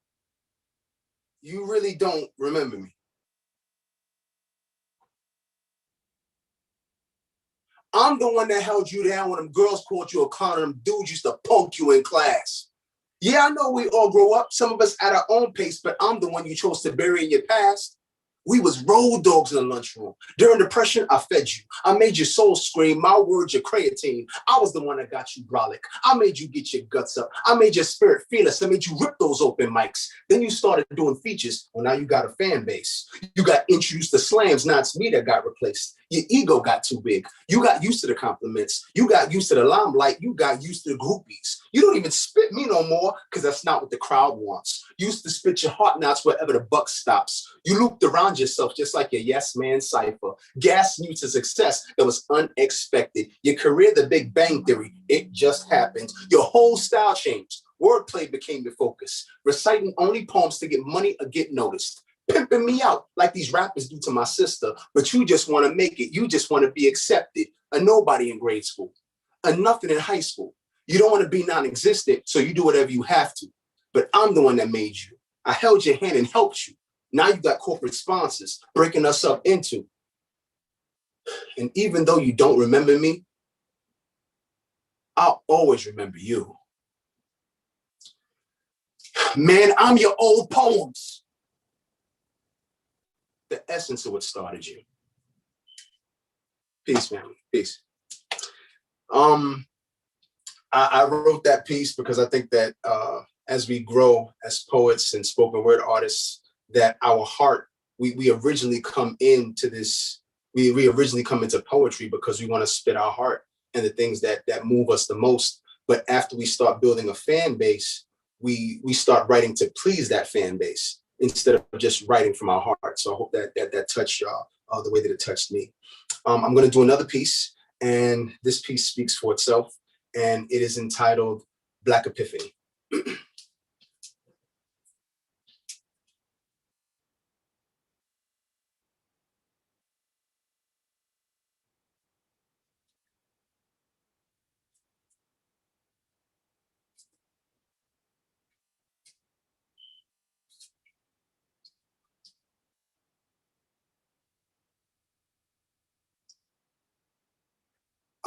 You really don't remember me. I'm the one that held you down when them girls called you a con and them dudes used to poke you in class. Yeah, I know we all grow up, some of us at our own pace, but I'm the one you chose to bury in your past. We was road dogs in the lunchroom. During depression, I fed you. I made your soul scream. My words, your creatine. I was the one that got you brolic. I made you get your guts up. I made your spirit fearless. I made you rip those open mics. Then you started doing features. Well, now you got a fan base. You got introduced to slams. Now it's me that got replaced. Your ego got too big. You got used to the compliments. You got used to the limelight. You got used to the groupies. You don't even spit me no more because that's not what the crowd wants. You used to spit your heart knots wherever the buck stops. You looped around yourself just like your yes man cipher. Gas you to success that was unexpected. Your career, the Big Bang Theory, it just happened. Your whole style changed. Wordplay became the focus, reciting only poems to get money or get noticed. Pimping me out like these rappers do to my sister, but you just want to make it. You just want to be accepted. A nobody in grade school, a nothing in high school. You don't want to be non-existent, so you do whatever you have to. But I'm the one that made you. I held your hand and helped you. Now you got corporate sponsors breaking us up into. And even though you don't remember me, I'll always remember you. Man, I'm your old poems. The essence of what started you. Peace, family. Peace. I wrote that piece because I think that as we grow as poets and spoken word artists, that our heart, we originally come into this, we originally come into poetry because we want to spit our heart and the things that move us the most. But after we start building a fan base, we start writing to please that fan base instead of just writing from our heart. So I hope that touched y'all the way that it touched me. I'm going to do another piece, and this piece speaks for itself, and it is entitled Black Epiphany.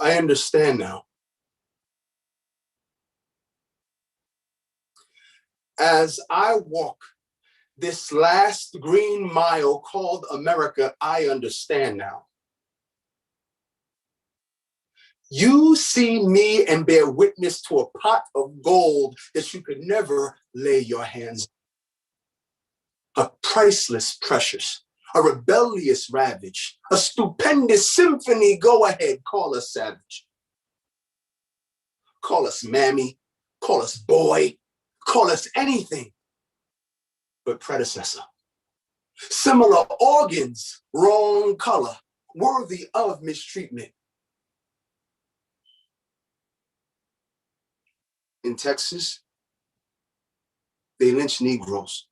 I understand now. As I walk this last green mile called America, I understand now. You see me and bear witness to a pot of gold that you could never lay your hands on. A priceless precious, a rebellious ravage, a stupendous symphony. Go ahead, call us savage. Call us mammy, call us boy, call us anything but predecessor. Similar organs, wrong color, worthy of mistreatment. In Texas, they lynch Negroes.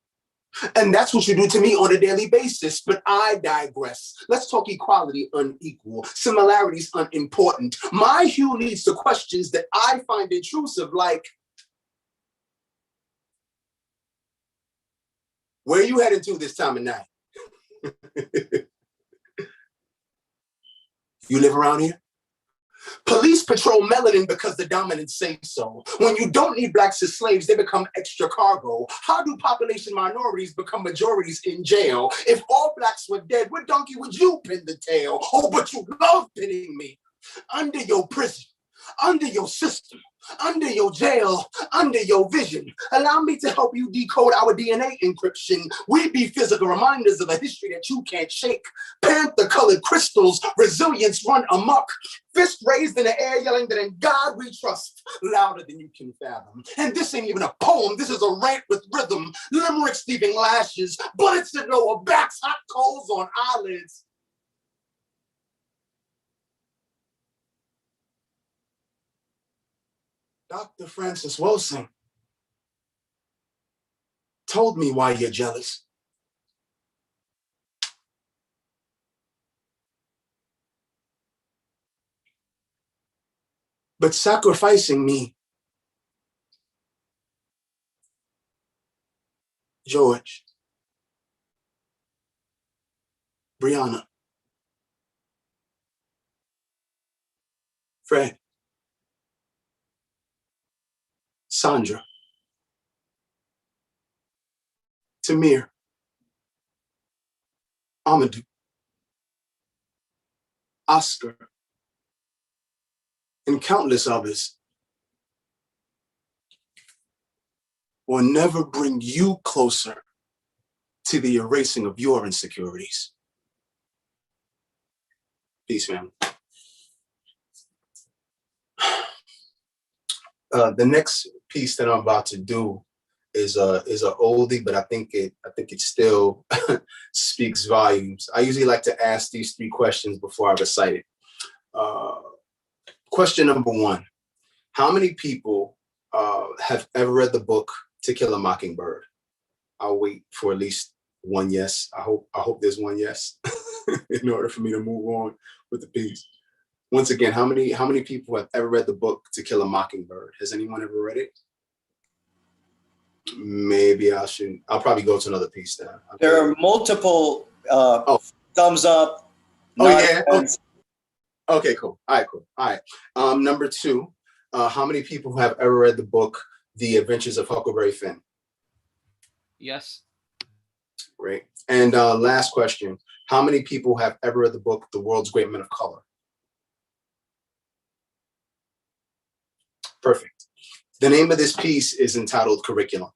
And that's what you do to me on a daily basis, but I digress. Let's talk equality unequal, similarities unimportant. My hue leads to questions that I find intrusive, like, where are you headed to this time of night? You live around here? Police patrol melanin because the dominants say so. When you don't need blacks as slaves, they become extra cargo. How do population minorities become majorities in jail? If all blacks were dead, what donkey would you pin the tail? Oh, but you love pinning me. Under your prison, under your system, under your jail, under your vision. Allow me to help you decode our DNA encryption. We be physical reminders of a history that you can't shake. Panther-colored crystals, resilience run amok. Fist raised in the air, yelling that in God we trust, louder than you can fathom. And this ain't even a poem, this is a rant with rhythm. Limericks leaving lashes, bullets that lower backs, hot coals on eyelids. Dr. Francis Wilson told me why you're jealous. But sacrificing me, George, Brianna, Fred, Sandra, Tamir, Amadou, Oscar, and countless others will never bring you closer to the erasing of your insecurities. Peace, family. The next piece that I'm about to do is a oldie, but I think it still speaks volumes. I usually like to ask these 3 questions before I recite it. Question number 1: how many people have ever read the book To Kill a Mockingbird? I'll wait for at least one yes. I hope there's one yes in order for me to move on with the piece. Once again, how many people have ever read the book To Kill a Mockingbird? Has anyone ever read it? Maybe I'll probably go to another piece then. Okay. There are multiple thumbs up. Oh yeah. Okay, cool. All right, cool. All right. Number 2, how many people have ever read the book The Adventures of Huckleberry Finn? Yes. Great. And last question. How many people have ever read the book The World's Great Men of Color? Perfect. The name of this piece is entitled Curriculum.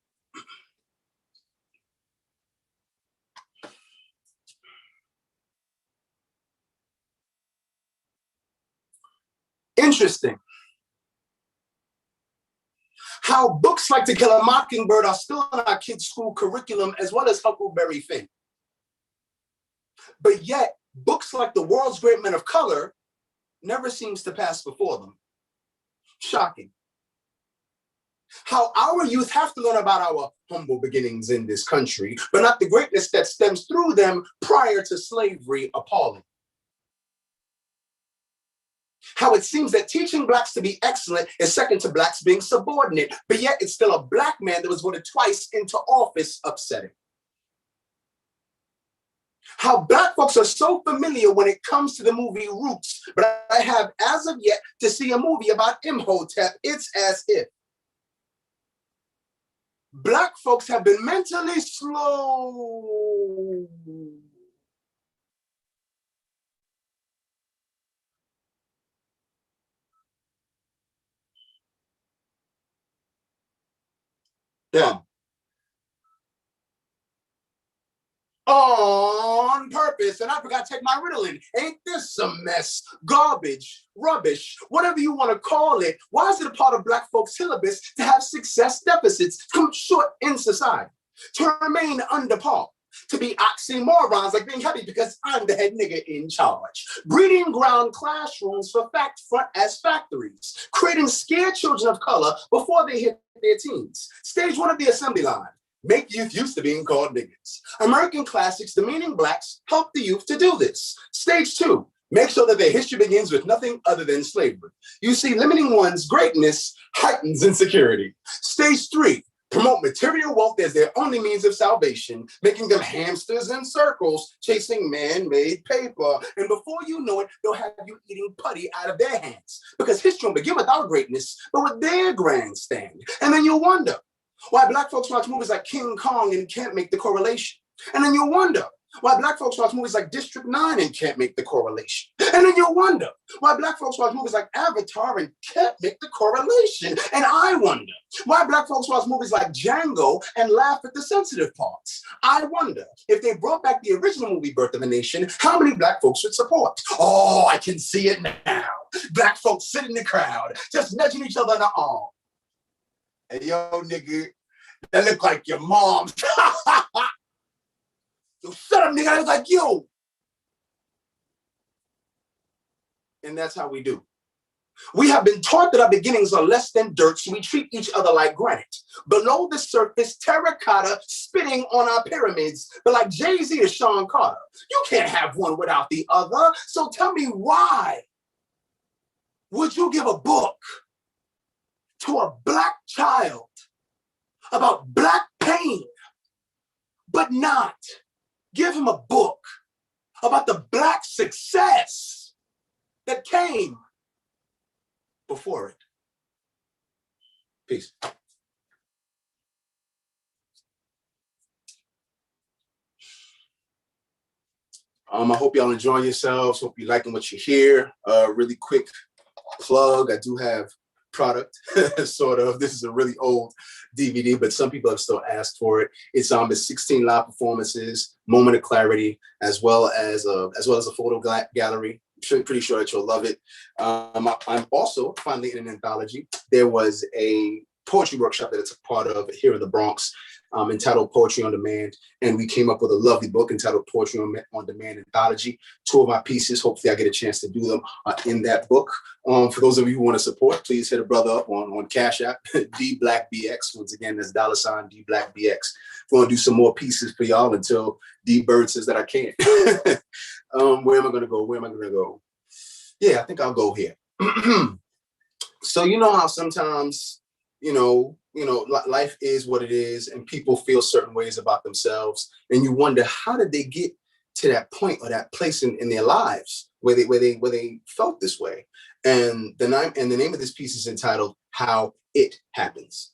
Interesting how books like To Kill a Mockingbird are still in our kids' school curriculum, as well as Huckleberry Finn. But yet, books like The World's Great Men of Color never seems to pass before them. Shocking. How our youth have to learn about our humble beginnings in this country, but not the greatness that stems through them prior to slavery. Appalling. How it seems that teaching blacks to be excellent is second to blacks being subordinate, but yet it's still a black man that was voted twice into office. Upsetting. How black folks are so familiar when it comes to the movie Roots, but I have as of yet to see a movie about Imhotep. It's as if black folks have been mentally slow. Yeah. On purpose, and I forgot to take my Ritalin. Ain't this a mess? Garbage, rubbish, whatever you want to call it. Why is it a part of black folks' syllabus to have success deficits, come short in society, to remain under par, to be oxymorons like being happy because I'm the head nigga in charge, breeding ground classrooms for fact front as factories, creating scared children of color before they hit their teens. Stage 1 of the assembly line. Make youth used to being called niggas. American classics demeaning blacks help the youth to do this. Stage 2, make sure that their history begins with nothing other than slavery. You see, limiting one's greatness heightens insecurity. Stage 3, promote material wealth as their only means of salvation, making them hamsters in circles, chasing man-made paper. And before you know it, they'll have you eating putty out of their hands. Because history won't begin with our greatness, but with their grandstand. And then you'll wonder why black folks watch movies like King Kong and can't make the correlation. And then you'll wonder why black folks watch movies like District 9 and can't make the correlation. And then you'll wonder why black folks watch movies like Avatar and can't make the correlation. And I wonder why black folks watch movies like Django and laugh at the sensitive parts. I wonder if they brought back the original movie Birth of a Nation, how many black folks would support? Oh, I can see it now. Black folks sit in the crowd, just nudging each other in the arm. Hey, yo, nigga, that look like your mom. Yo, shut up, nigga, I look like you. And that's how we do. We have been taught that our beginnings are less than dirt, so we treat each other like granite. Below the surface, terracotta spitting on our pyramids. But like Jay-Z to Sean Carter, you can't have one without the other. So tell me, why would you give a book to a black child about black pain, but not give him a book about the black success that came before it? Peace. I hope y'all enjoying yourselves. Hope you're liking what you hear. Really quick plug. I do have product, sort of. This is a really old DVD, but some people have still asked for it. It's 16 live performances, moment of clarity, as well as a photo gallery. I'm pretty sure that you'll love it. I'm also finally in an anthology. There was a poetry workshop that it's a part of here in the Bronx entitled Poetry on Demand. And we came up with a lovely book entitled Poetry on Demand Anthology. 2 of my pieces, hopefully I get a chance to do them in that book. For those of you who want to support, please hit a brother up on Cash App, DBlackBX. Once again, that's $ DBlackBX. We're going to do some more pieces for y'all until D Bird says that I can't. Where am I going to go? Where am I going to go? Yeah, I think I'll go here. So you know how sometimes, life is what it is and people feel certain ways about themselves. And you wonder, how did they get to that point or that place in their lives where they felt this way? And the name of this piece is entitled How It Happens.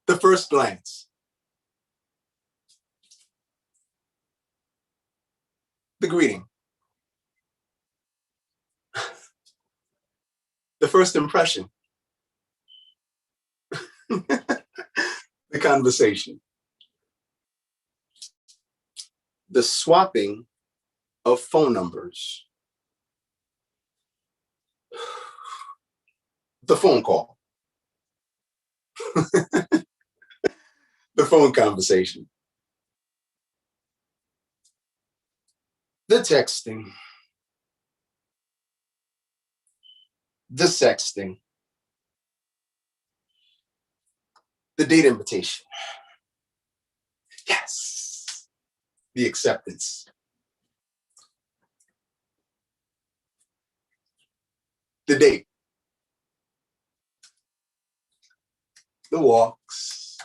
The first glance. The greeting. The first impression. The conversation. The swapping of phone numbers. The phone call. The phone conversation. The texting. The sexting. The date invitation. Yes. The acceptance. The date. The walks.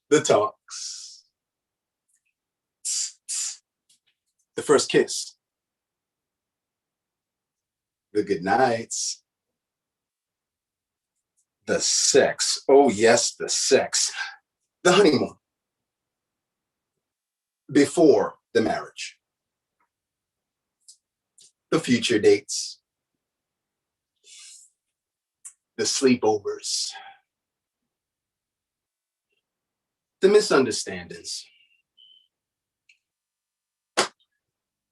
The talks. The first kiss. The good nights. The sex. Oh, yes, the sex. The honeymoon. Before the marriage. The future dates. The sleepovers. The misunderstandings.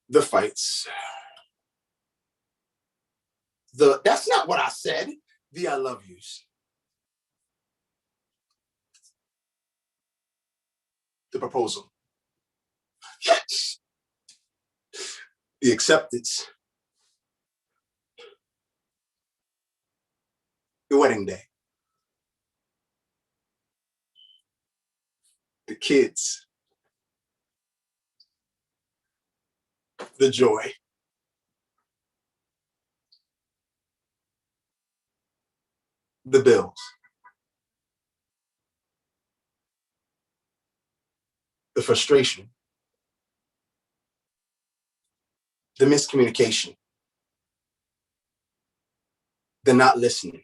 The fights. That's not what I said. The I love yous. The proposal. Yes. The acceptance. The wedding day. The kids. The joy. The bills. The frustration. The miscommunication. The not listening.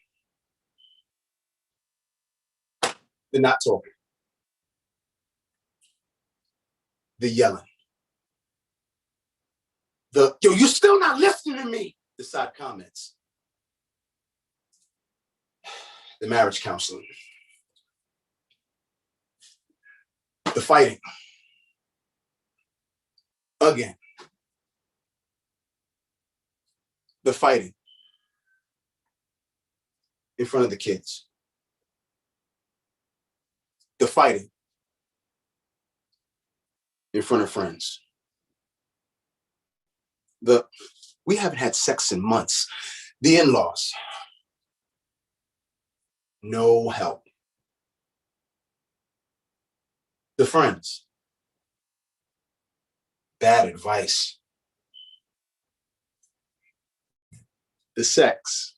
The not talking. The yelling. The, yo, you still not listening to me. The side comments. The marriage counseling. The fighting. Again. The fighting. In front of the kids. The fighting. In front of friends. We haven't had sex in months. The in-laws. No help. The friends. Bad advice. The sex.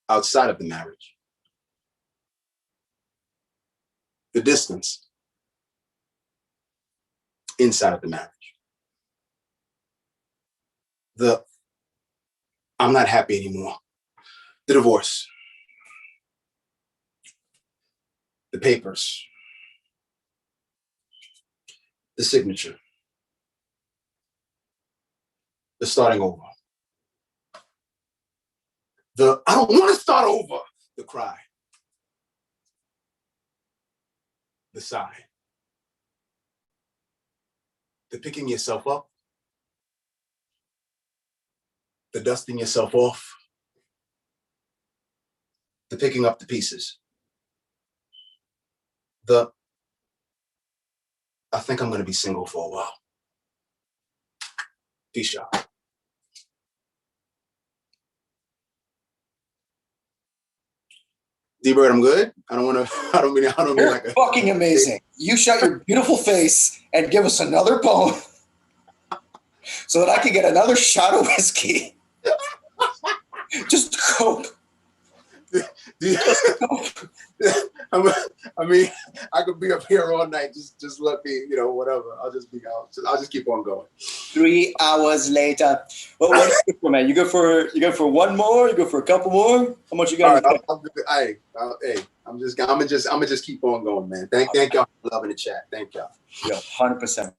Outside of the marriage. The distance. Inside of the marriage. I'm not happy anymore. The divorce. The papers. The signature. The starting over. The I don't want to start over. The cry. The sigh. The picking yourself up. The dusting yourself off. The picking up the pieces. The I think I'm going to be single for a while. Peace out. D-Bird, I'm good. I don't mean You're like a fucking amazing. You shut your beautiful face and give us another poem so that I can get another shot of whiskey. Just cope. I mean, I could be up here all night. Just let me, whatever. I'll just keep on going. 3 hours later. Well, what are you good for, man? You go for one more? You go for a couple more? How much you got? I'm gonna just keep on going, man. Thank y'all for loving the chat. Thank y'all. Yeah, 100%.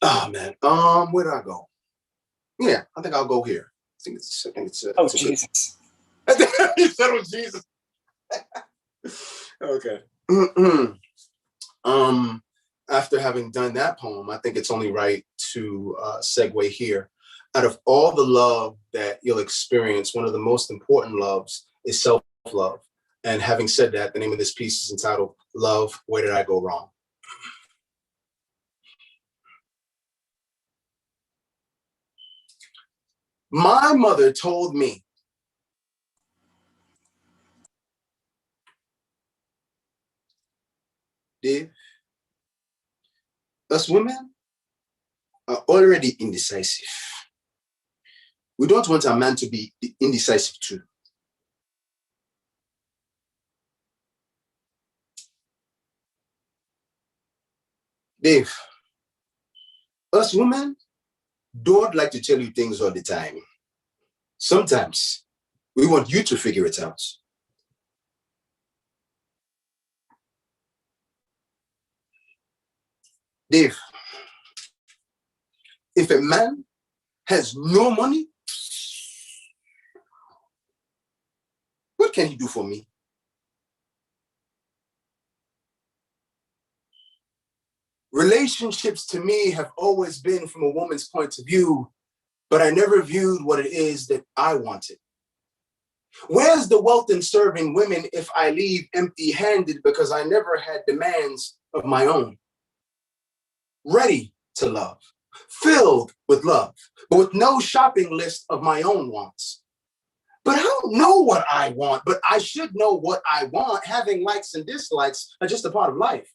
Oh man. Where do I go? Yeah, I think I'll go here. I think it's Jesus. You said, oh Jesus. Okay. After having done that poem, I think it's only right to segue here. Out of all the love that you'll experience, one of the most important loves is self-love. And having said that, the name of this piece is entitled Love, Where Did I Go Wrong? My mother told me Dave, us women are already indecisive. We don't want a man to be indecisive too. Dave, us women don't like to tell you things all the time. Sometimes we want you to figure it out. Dave, if a man has no money, what can he do for me? Relationships to me have always been from a woman's point of view, but I never viewed what it is that I wanted. Where's the wealth in serving women if I leave empty-handed because I never had demands of my own? Ready to love, filled with love, but with no shopping list of my own wants. But I don't know what I want, but I should know what I want. Having likes and dislikes are just a part of life.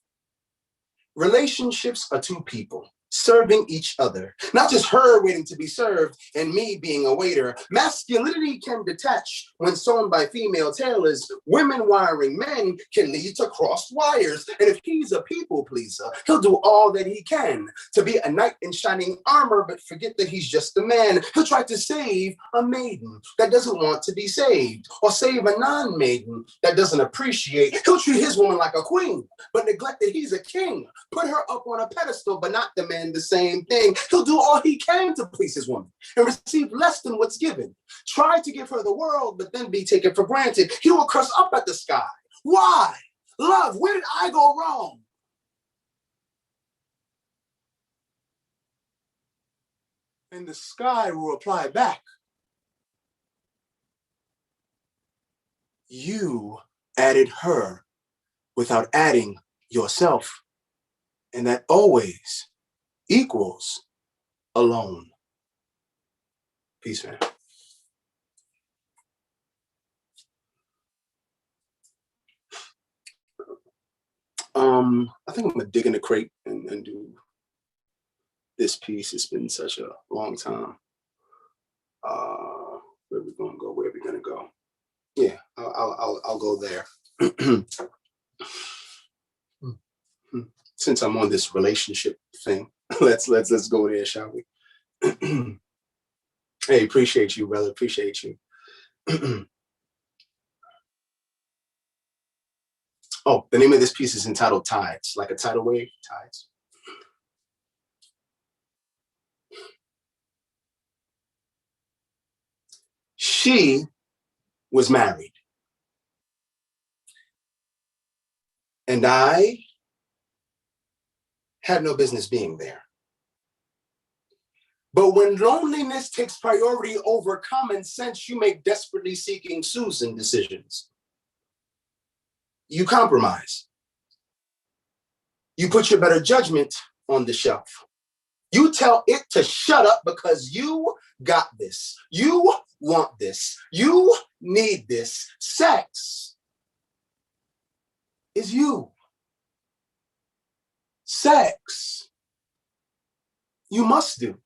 Relationships are two people serving each other, not just her waiting to be served and me being a waiter. Masculinity can detach when sewn by female tailors. Women wiring men can lead to crossed wires. And if he's a people pleaser, he'll do all that he can to be a knight in shining armor, but forget that he's just a man. He'll try to save a maiden that doesn't want to be saved, or save a non-maiden that doesn't appreciate. He'll treat his woman like a queen, but neglect that he's a king. Put her up on a pedestal, but not demand the same thing. He'll do all he can to please his woman and receive less than what's given. Try to give her the world, but then be taken for granted. He will curse up at the sky. Why? Love, where did I go wrong? And the sky will reply back. You added her without adding yourself. And that always equals alone. Peace, man. I think I'm gonna dig in the crate and do this piece. It's been such a long time. Where are we gonna go? Where are we gonna go? Yeah, I'll go there. Since I'm on this relationship thing, let's go there, shall we? Hey, appreciate you, brother. Appreciate you. Oh, the name of this piece is entitled Tides, like a tidal wave, tides. She was married. And I had no business being there. But when loneliness takes priority over common sense, you make desperately seeking Susan decisions. You compromise. You put your better judgment on the shelf. You tell it to shut up because you got this. You want this. You need this. Sex is you. Sex, you must do.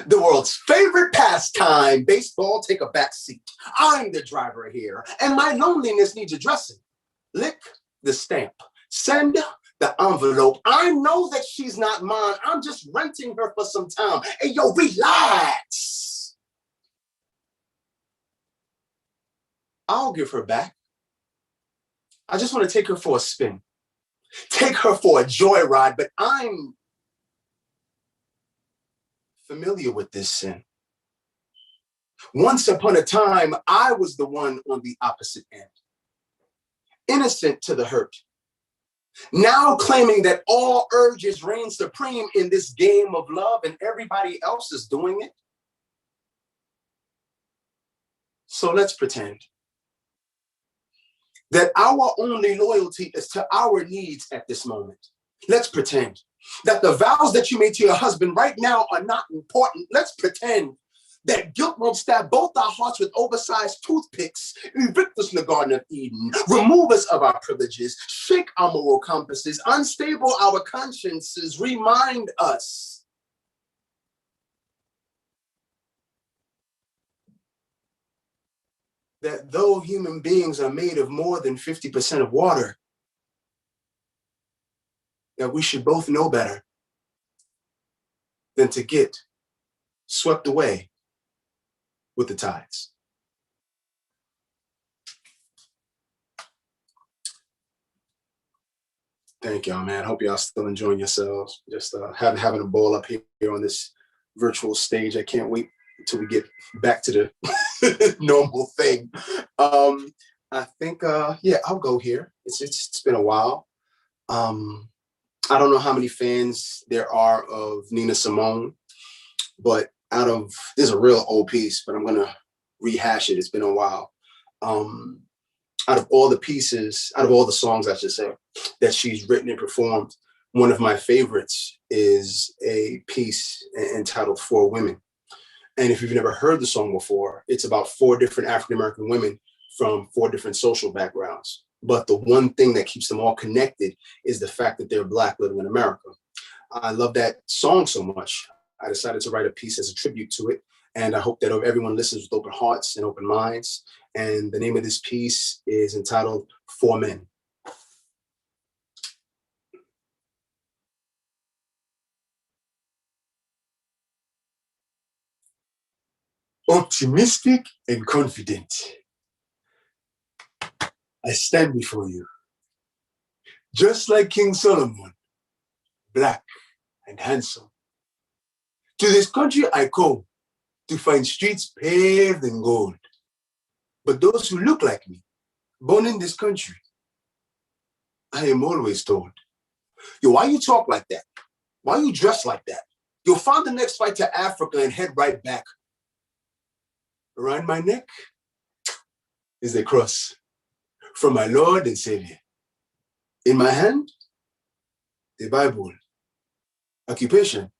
The world's favorite pastime, baseball, take a back seat. I'm the driver here, and my loneliness needs addressing. Lick the stamp. Send the envelope. I know that she's not mine. I'm just renting her for some time. Hey, yo, relax. I'll give her back. I just want to take her for a spin. Take her for a joyride, but I'm familiar with this sin. Once upon a time, I was the one on the opposite end, innocent to the hurt. Now claiming that all urges reign supreme in this game of love and everybody else is doing it. So let's pretend that our only loyalty is to our needs at this moment. Let's pretend that the vows that you made to your husband right now are not important. Let's pretend that guilt won't stab both our hearts with oversized toothpicks, evict us from the Garden of Eden, remove us of our privileges, shake our moral compasses, unstable our consciences, remind us that though human beings are made of more than 50% of water, that we should both know better than to get swept away with the tides. Thank y'all, man. Hope y'all still enjoying yourselves. Just having a ball up here on this virtual stage. I can't wait until we get back to the normal thing. I think, yeah, I'll go here. It's been a while. I don't know how many fans there are of Nina Simone, but there's a real old piece, but I'm gonna rehash it. It's been a while. Out of all the songs, I should say, that she's written and performed, one of my favorites is a piece entitled For Women. And if you've never heard the song before, it's about 4 different African-American women from 4 different social backgrounds. But the one thing that keeps them all connected is the fact that they're Black living in America. I love that song so much. I decided to write a piece as a tribute to it. And I hope that everyone listens with open hearts and open minds. And the name of this piece is entitled For Men. Optimistic and confident, I stand before you, just like King Solomon, black and handsome. To this country I come to find streets paved in gold. But those who look like me, born in this country, I am always told, yo, why you talk like that? Why you dress like that? You'll find the next flight to Africa and head right back. Around my neck is the cross from my Lord and Savior. In my hand, the Bible. Occupation,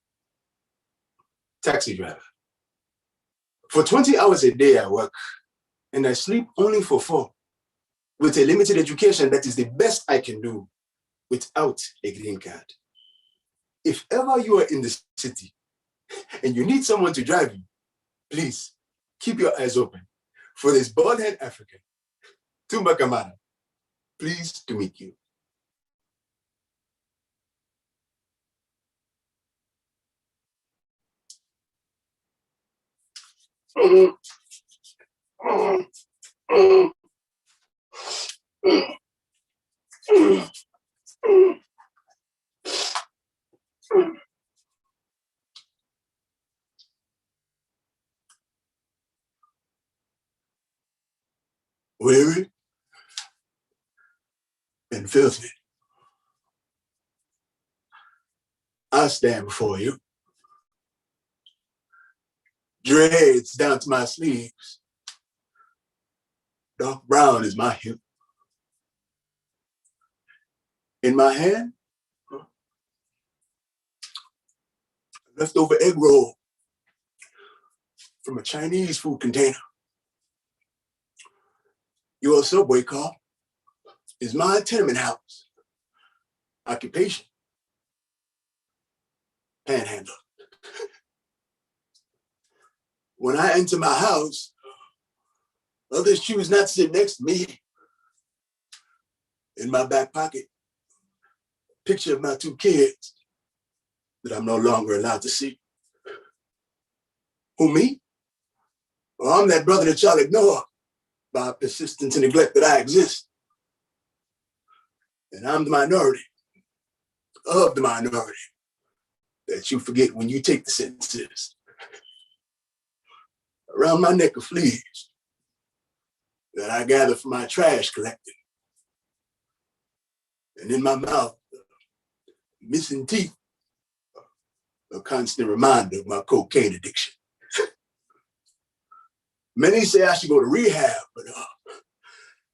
taxi driver. For 20 hours a day I work, and I sleep only for 4, with a limited education that is the best I can do without a green card. If ever you are in the city and you need someone to drive you, please keep your eyes open for this bald-head African, Tumba Kamara. Pleased to meet you. filthy. I stand before you. Dreads down to my sleeves. Dark brown is my hue. In my hand, leftover egg roll from a Chinese food container. Your subway car is my tenement house. Occupation, panhandler. When I enter my house, others choose not to sit next to me. In my back pocket, picture of my 2 kids that I'm no longer allowed to see. Who, me? Well, I'm that brother that y'all ignore by persistence and neglect that I exist. And I'm the minority of the minority that you forget when you take the sentences. Around my neck are fleas that I gather from my trash collecting. And in my mouth, missing teeth, a constant reminder of my cocaine addiction. Many say I should go to rehab, but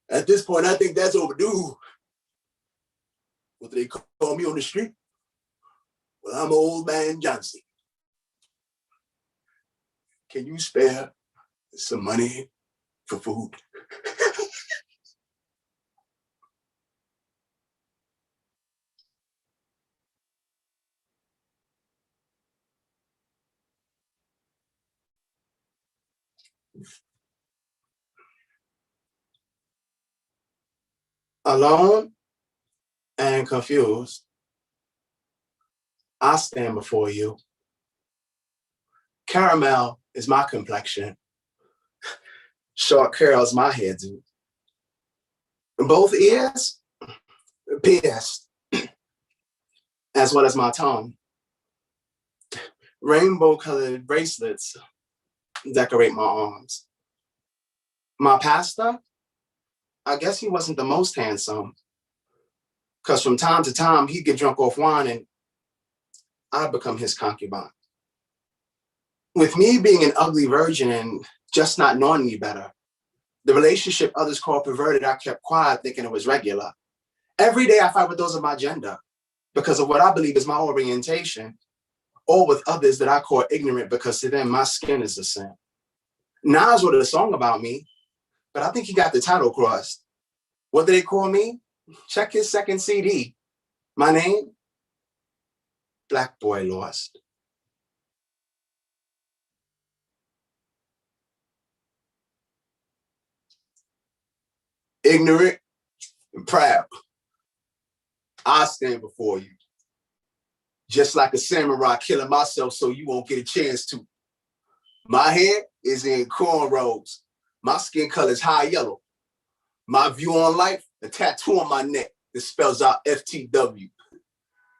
at this point, I think that's overdue. What do they call me on the street? Well, I'm Old Man Johnson. Can you spare some money for food? Alone and confused, I stand before you. Caramel is my complexion. Short curls my hairdo. Both ears pierced, as well as my tongue. Rainbow-colored bracelets decorate my arms. My pastor, I guess he wasn't the most handsome, because from time to time, he'd get drunk off wine and I'd become his concubine. With me being an ugly virgin and just not knowing any better, the relationship others call perverted, I kept quiet thinking it was regular. Every day I fight with those of my gender because of what I believe is my orientation, or with others that I call ignorant because to them, my skin is a sin. Nas wrote a song about me, but I think he got the title crossed. What do they call me? Check his second CD. My name? Black Boy Lost. Ignorant and proud, I stand before you. Just like a samurai killing myself so you won't get a chance to. My hair is in cornrows. My skin color is high yellow. My view on life, a tattoo on my neck that spells out FTW.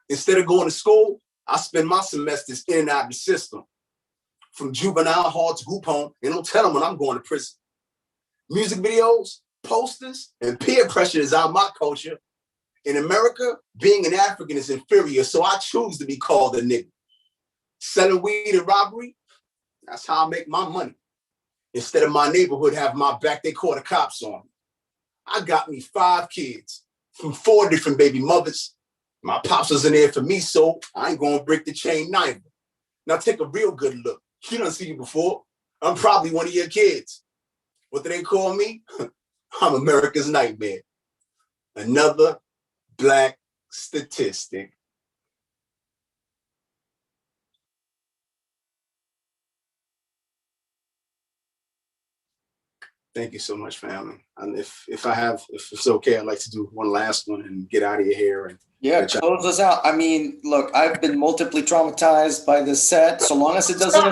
Instead of going to school, I spend my semesters in and out of the system. From juvenile hall to group home, and don't tell them when I'm going to prison. Music videos, posters, and peer pressure is out of my culture. In America, being an African is inferior, so I choose to be called a nigga. Selling weed and robbery, that's how I make my money. Instead of my neighborhood having my back, they call the cops on me. I got me 5 kids from 4 different baby mothers. My pops wasn't there for me, so I ain't gonna break the chain neither. Now take a real good look. You done seen me before. I'm probably one of your kids. What do they call me? I'm America's nightmare. Another Black statistic. Thank you so much, family. And if it's okay, I'd like to do one last one and get out of your hair. And yeah, close us out. I mean, look, I've been multiply traumatized by this set. So long as it doesn't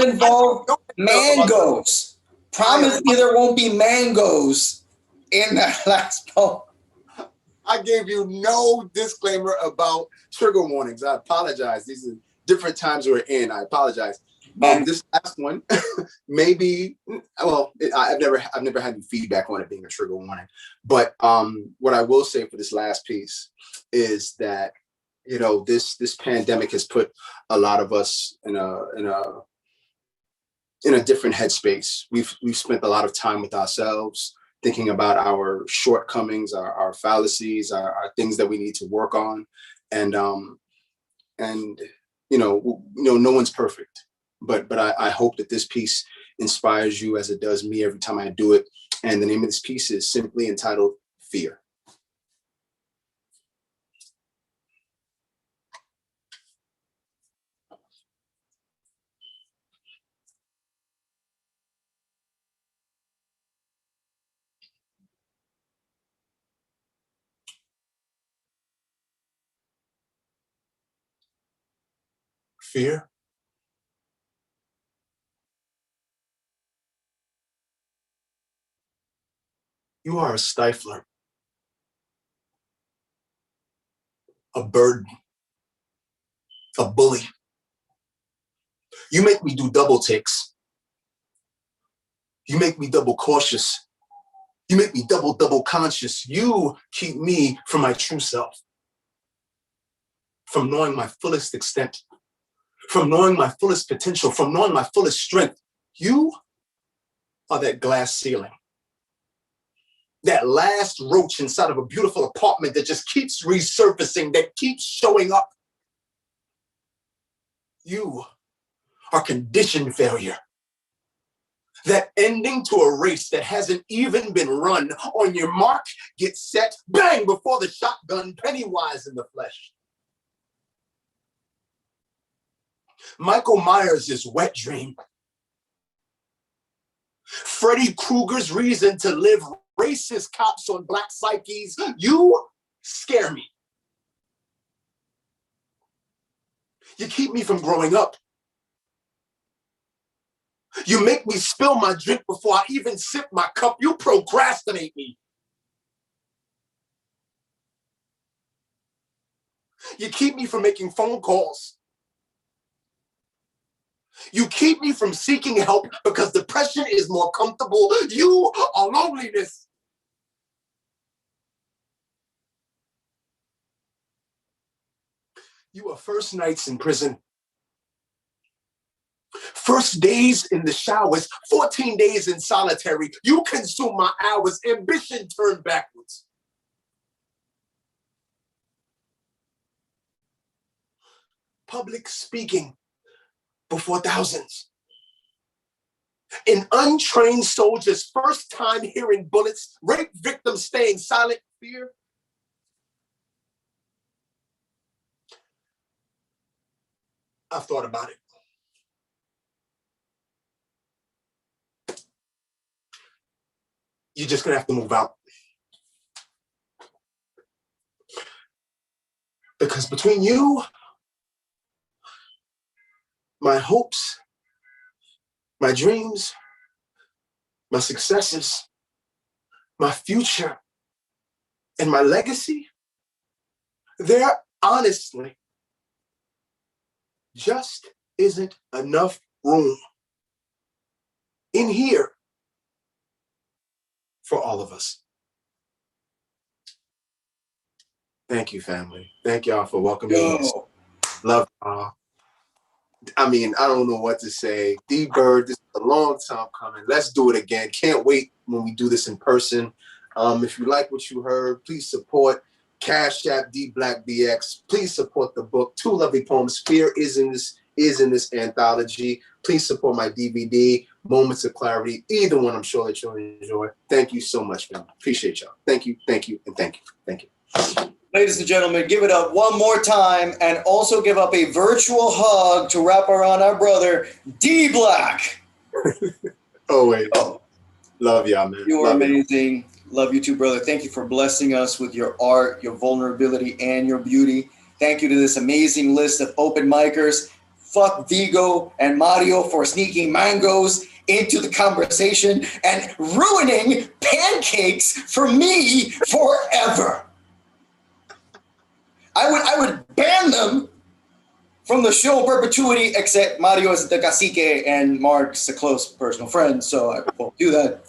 involve mangoes. Promise me there won't be mangoes in that last poem. I gave you no disclaimer about trigger warnings. I apologize. These are different times we're in. I apologize. This last one, maybe. Well, I've never had any feedback on it being a trigger warning. But what I will say for this last piece is that this pandemic has put a lot of us in a different headspace. We've spent a lot of time with ourselves, thinking about our shortcomings, our fallacies, our things that we need to work on, and no one's perfect. But I hope that this piece inspires you as it does me every time I do it. And the name of this piece is simply entitled Fear. Fear. You are a stifler, a burden, a bully. You make me do double takes. You make me double cautious. You make me double conscious. You keep me from my true self, from knowing my fullest extent, from knowing my fullest potential, from knowing my fullest strength. You are that glass ceiling, that last roach inside of a beautiful apartment that just keeps resurfacing, that keeps showing up. You are conditioned failure, that ending to a race that hasn't even been run. On your mark, get set, bang, before the shotgun, Pennywise in the flesh. Michael Myers' wet dream. Freddy Krueger's reason to live, racist cops on black psyches. You scare me. You keep me from growing up. You make me spill my drink before I even sip my cup. You procrastinate me. You keep me from making phone calls. You keep me from seeking help because depression is more comfortable. You are loneliness. You are first nights in prison. First days in the showers, 14 days in solitary. You consume my hours, ambition turned backwards. Public speaking before thousands. An untrained soldier's first time hearing bullets, rape victims staying silent, fear. I've thought about it. You're just gonna have to move out. Because between you, my hopes, my dreams, my successes, my future, and my legacy, there honestly just isn't enough room in here for all of us. Thank you, family. Thank y'all for welcoming me. Love y'all. I mean, I don't know what to say. D-Bird, this is a long time coming. Let's do it again. Can't wait when we do this in person. If you like what you heard, please support Cash App DBlackBX. Please support the book. 2 lovely poems. Fear is in this anthology. Please support my DVD, Moments of Clarity. Either one, I'm sure that you'll enjoy. Thank you so much, man. Appreciate y'all. Thank you, and thank you. Thank you. Ladies and gentlemen, give it up one more time and also give up a virtual hug to wrap around our brother, D-Black. Oh, wait. Oh. Love y'all, man. You are amazing. Love you too, brother. Thank you for blessing us with your art, your vulnerability, and your beauty. Thank you to this amazing list of open micers. Fuck Vigo and Mario for sneaking mangoes into the conversation and ruining pancakes for me forever. I would ban them from the show perpetuity, except Mario is the cacique and Mark's a close personal friend, so I won't do that.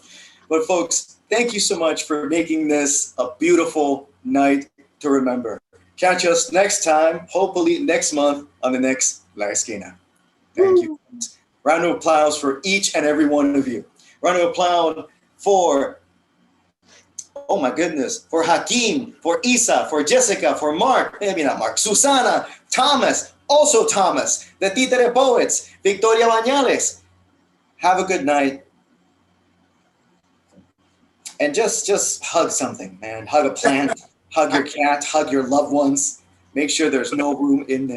But folks, thank you so much for making this a beautiful night to remember. Catch us next time, hopefully next month on the next La Esquina. Thank you. Round of applause for each and every one of you. Round of applause for, oh my goodness, for Hakeem, for Isa, for Jessica, for Mark, maybe not Mark, Susana, Thomas, also Thomas, the Títere Poets, Victoria Bañales. Have a good night. And just hug something, man. Hug a plant, hug your cat, hug your loved ones. Make sure there's no room in there.